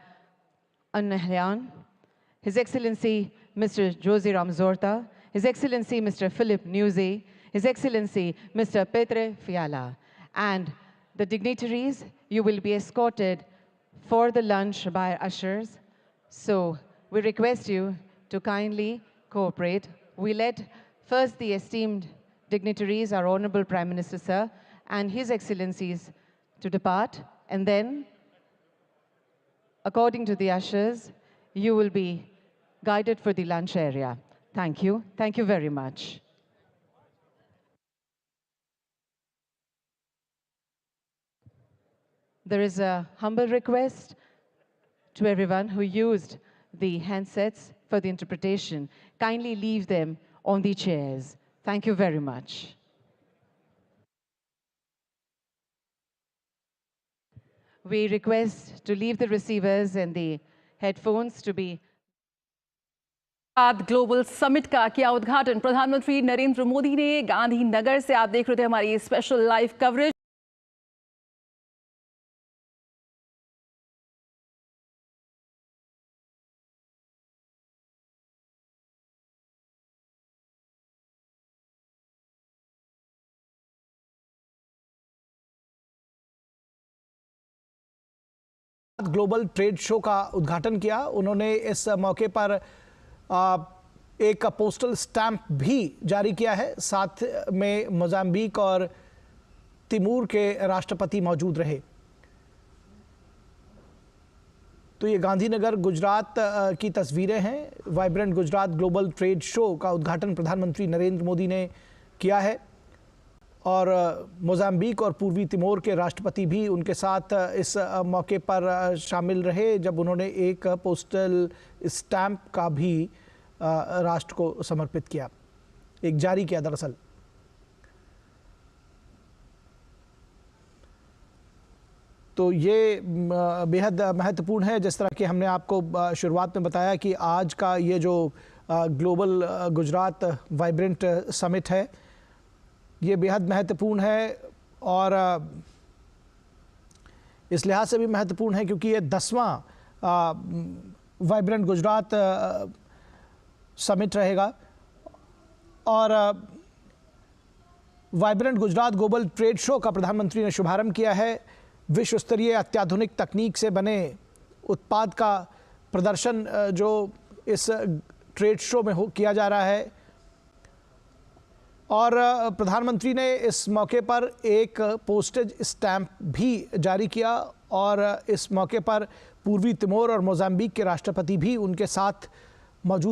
Al Nahyan, His Excellency Mr. Jose Ramzorta, His Excellency Mr. Philip Nuzzi, His Excellency Mr. Petre Fiala. And the dignitaries, you will be escorted for the lunch by ushers. So we request you to kindly cooperate. We let first the esteemed dignitaries, our Honorable Prime Minister, sir, and His Excellencies to depart, and then, according to the ushers, you will be guided for the lunch area. Thank you. Thank you very much. There is a humble request to everyone who used the handsets for the interpretation. Kindly leave them on the chairs. Thank you very much. We request to leave the receivers and the headphones to be global summit का किया उद्घाटन प्रधानमंत्री नरेंद्र मोदी ने गांधीनगर से। आप देख रहे थे हमारी special live coverage. Global trade show का उद्घाटन किया। उन्होंने इस मौके पर एक पोस्टल स्टैंप भी जारी किया है। साथ में मोजाम्बिक और तिमूर के राष्ट्रपति मौजूद रहे। तो ये गांधीनगर गुजरात की तस्वीरें हैं। Vibrant Gujarat global trade show का उद्घाटन प्रधानमंत्री नरेंद्र मोदी ने किया है और मोजाम्बिक और पूर्वी तिमोर के राष्ट्रपति भी उनके साथ इस मौके पर शामिल रहे, जब उन्होंने एक पोस्टल स्टैंप का भी राष्ट्र को समर्पित किया, एक जारी किया दरअसल। तो ये बेहद महत्वपूर्ण है। जिस तरह कि हमने आपको शुरुआत में बताया कि आज का ये जो ग्लोबल गुजरात वाइब्रेंट समिट है, ये बेहद महत्वपूर्ण है और इस लिहाज से भी महत्वपूर्ण है क्योंकि ये 10वां वाइब्रेंट गुजरात समिट रहेगा। और vibrant Gujarat global trade show का प्रधानमंत्री ने शुभारंभ किया है। विश्व स्तरीय अत्याधुनिक तकनीक से बने उत्पाद का प्रदर्शन जो इस ट्रेड शो में किया जा रहा है। और प्रधानमंत्री ने इस मौके पर एक पोस्टेज स्टैंप भी जारी किया और इस मौके पर पूर्वी तिमोर और मोजाम्बिक के राष्ट्रपति भी उनके साथ मौजूद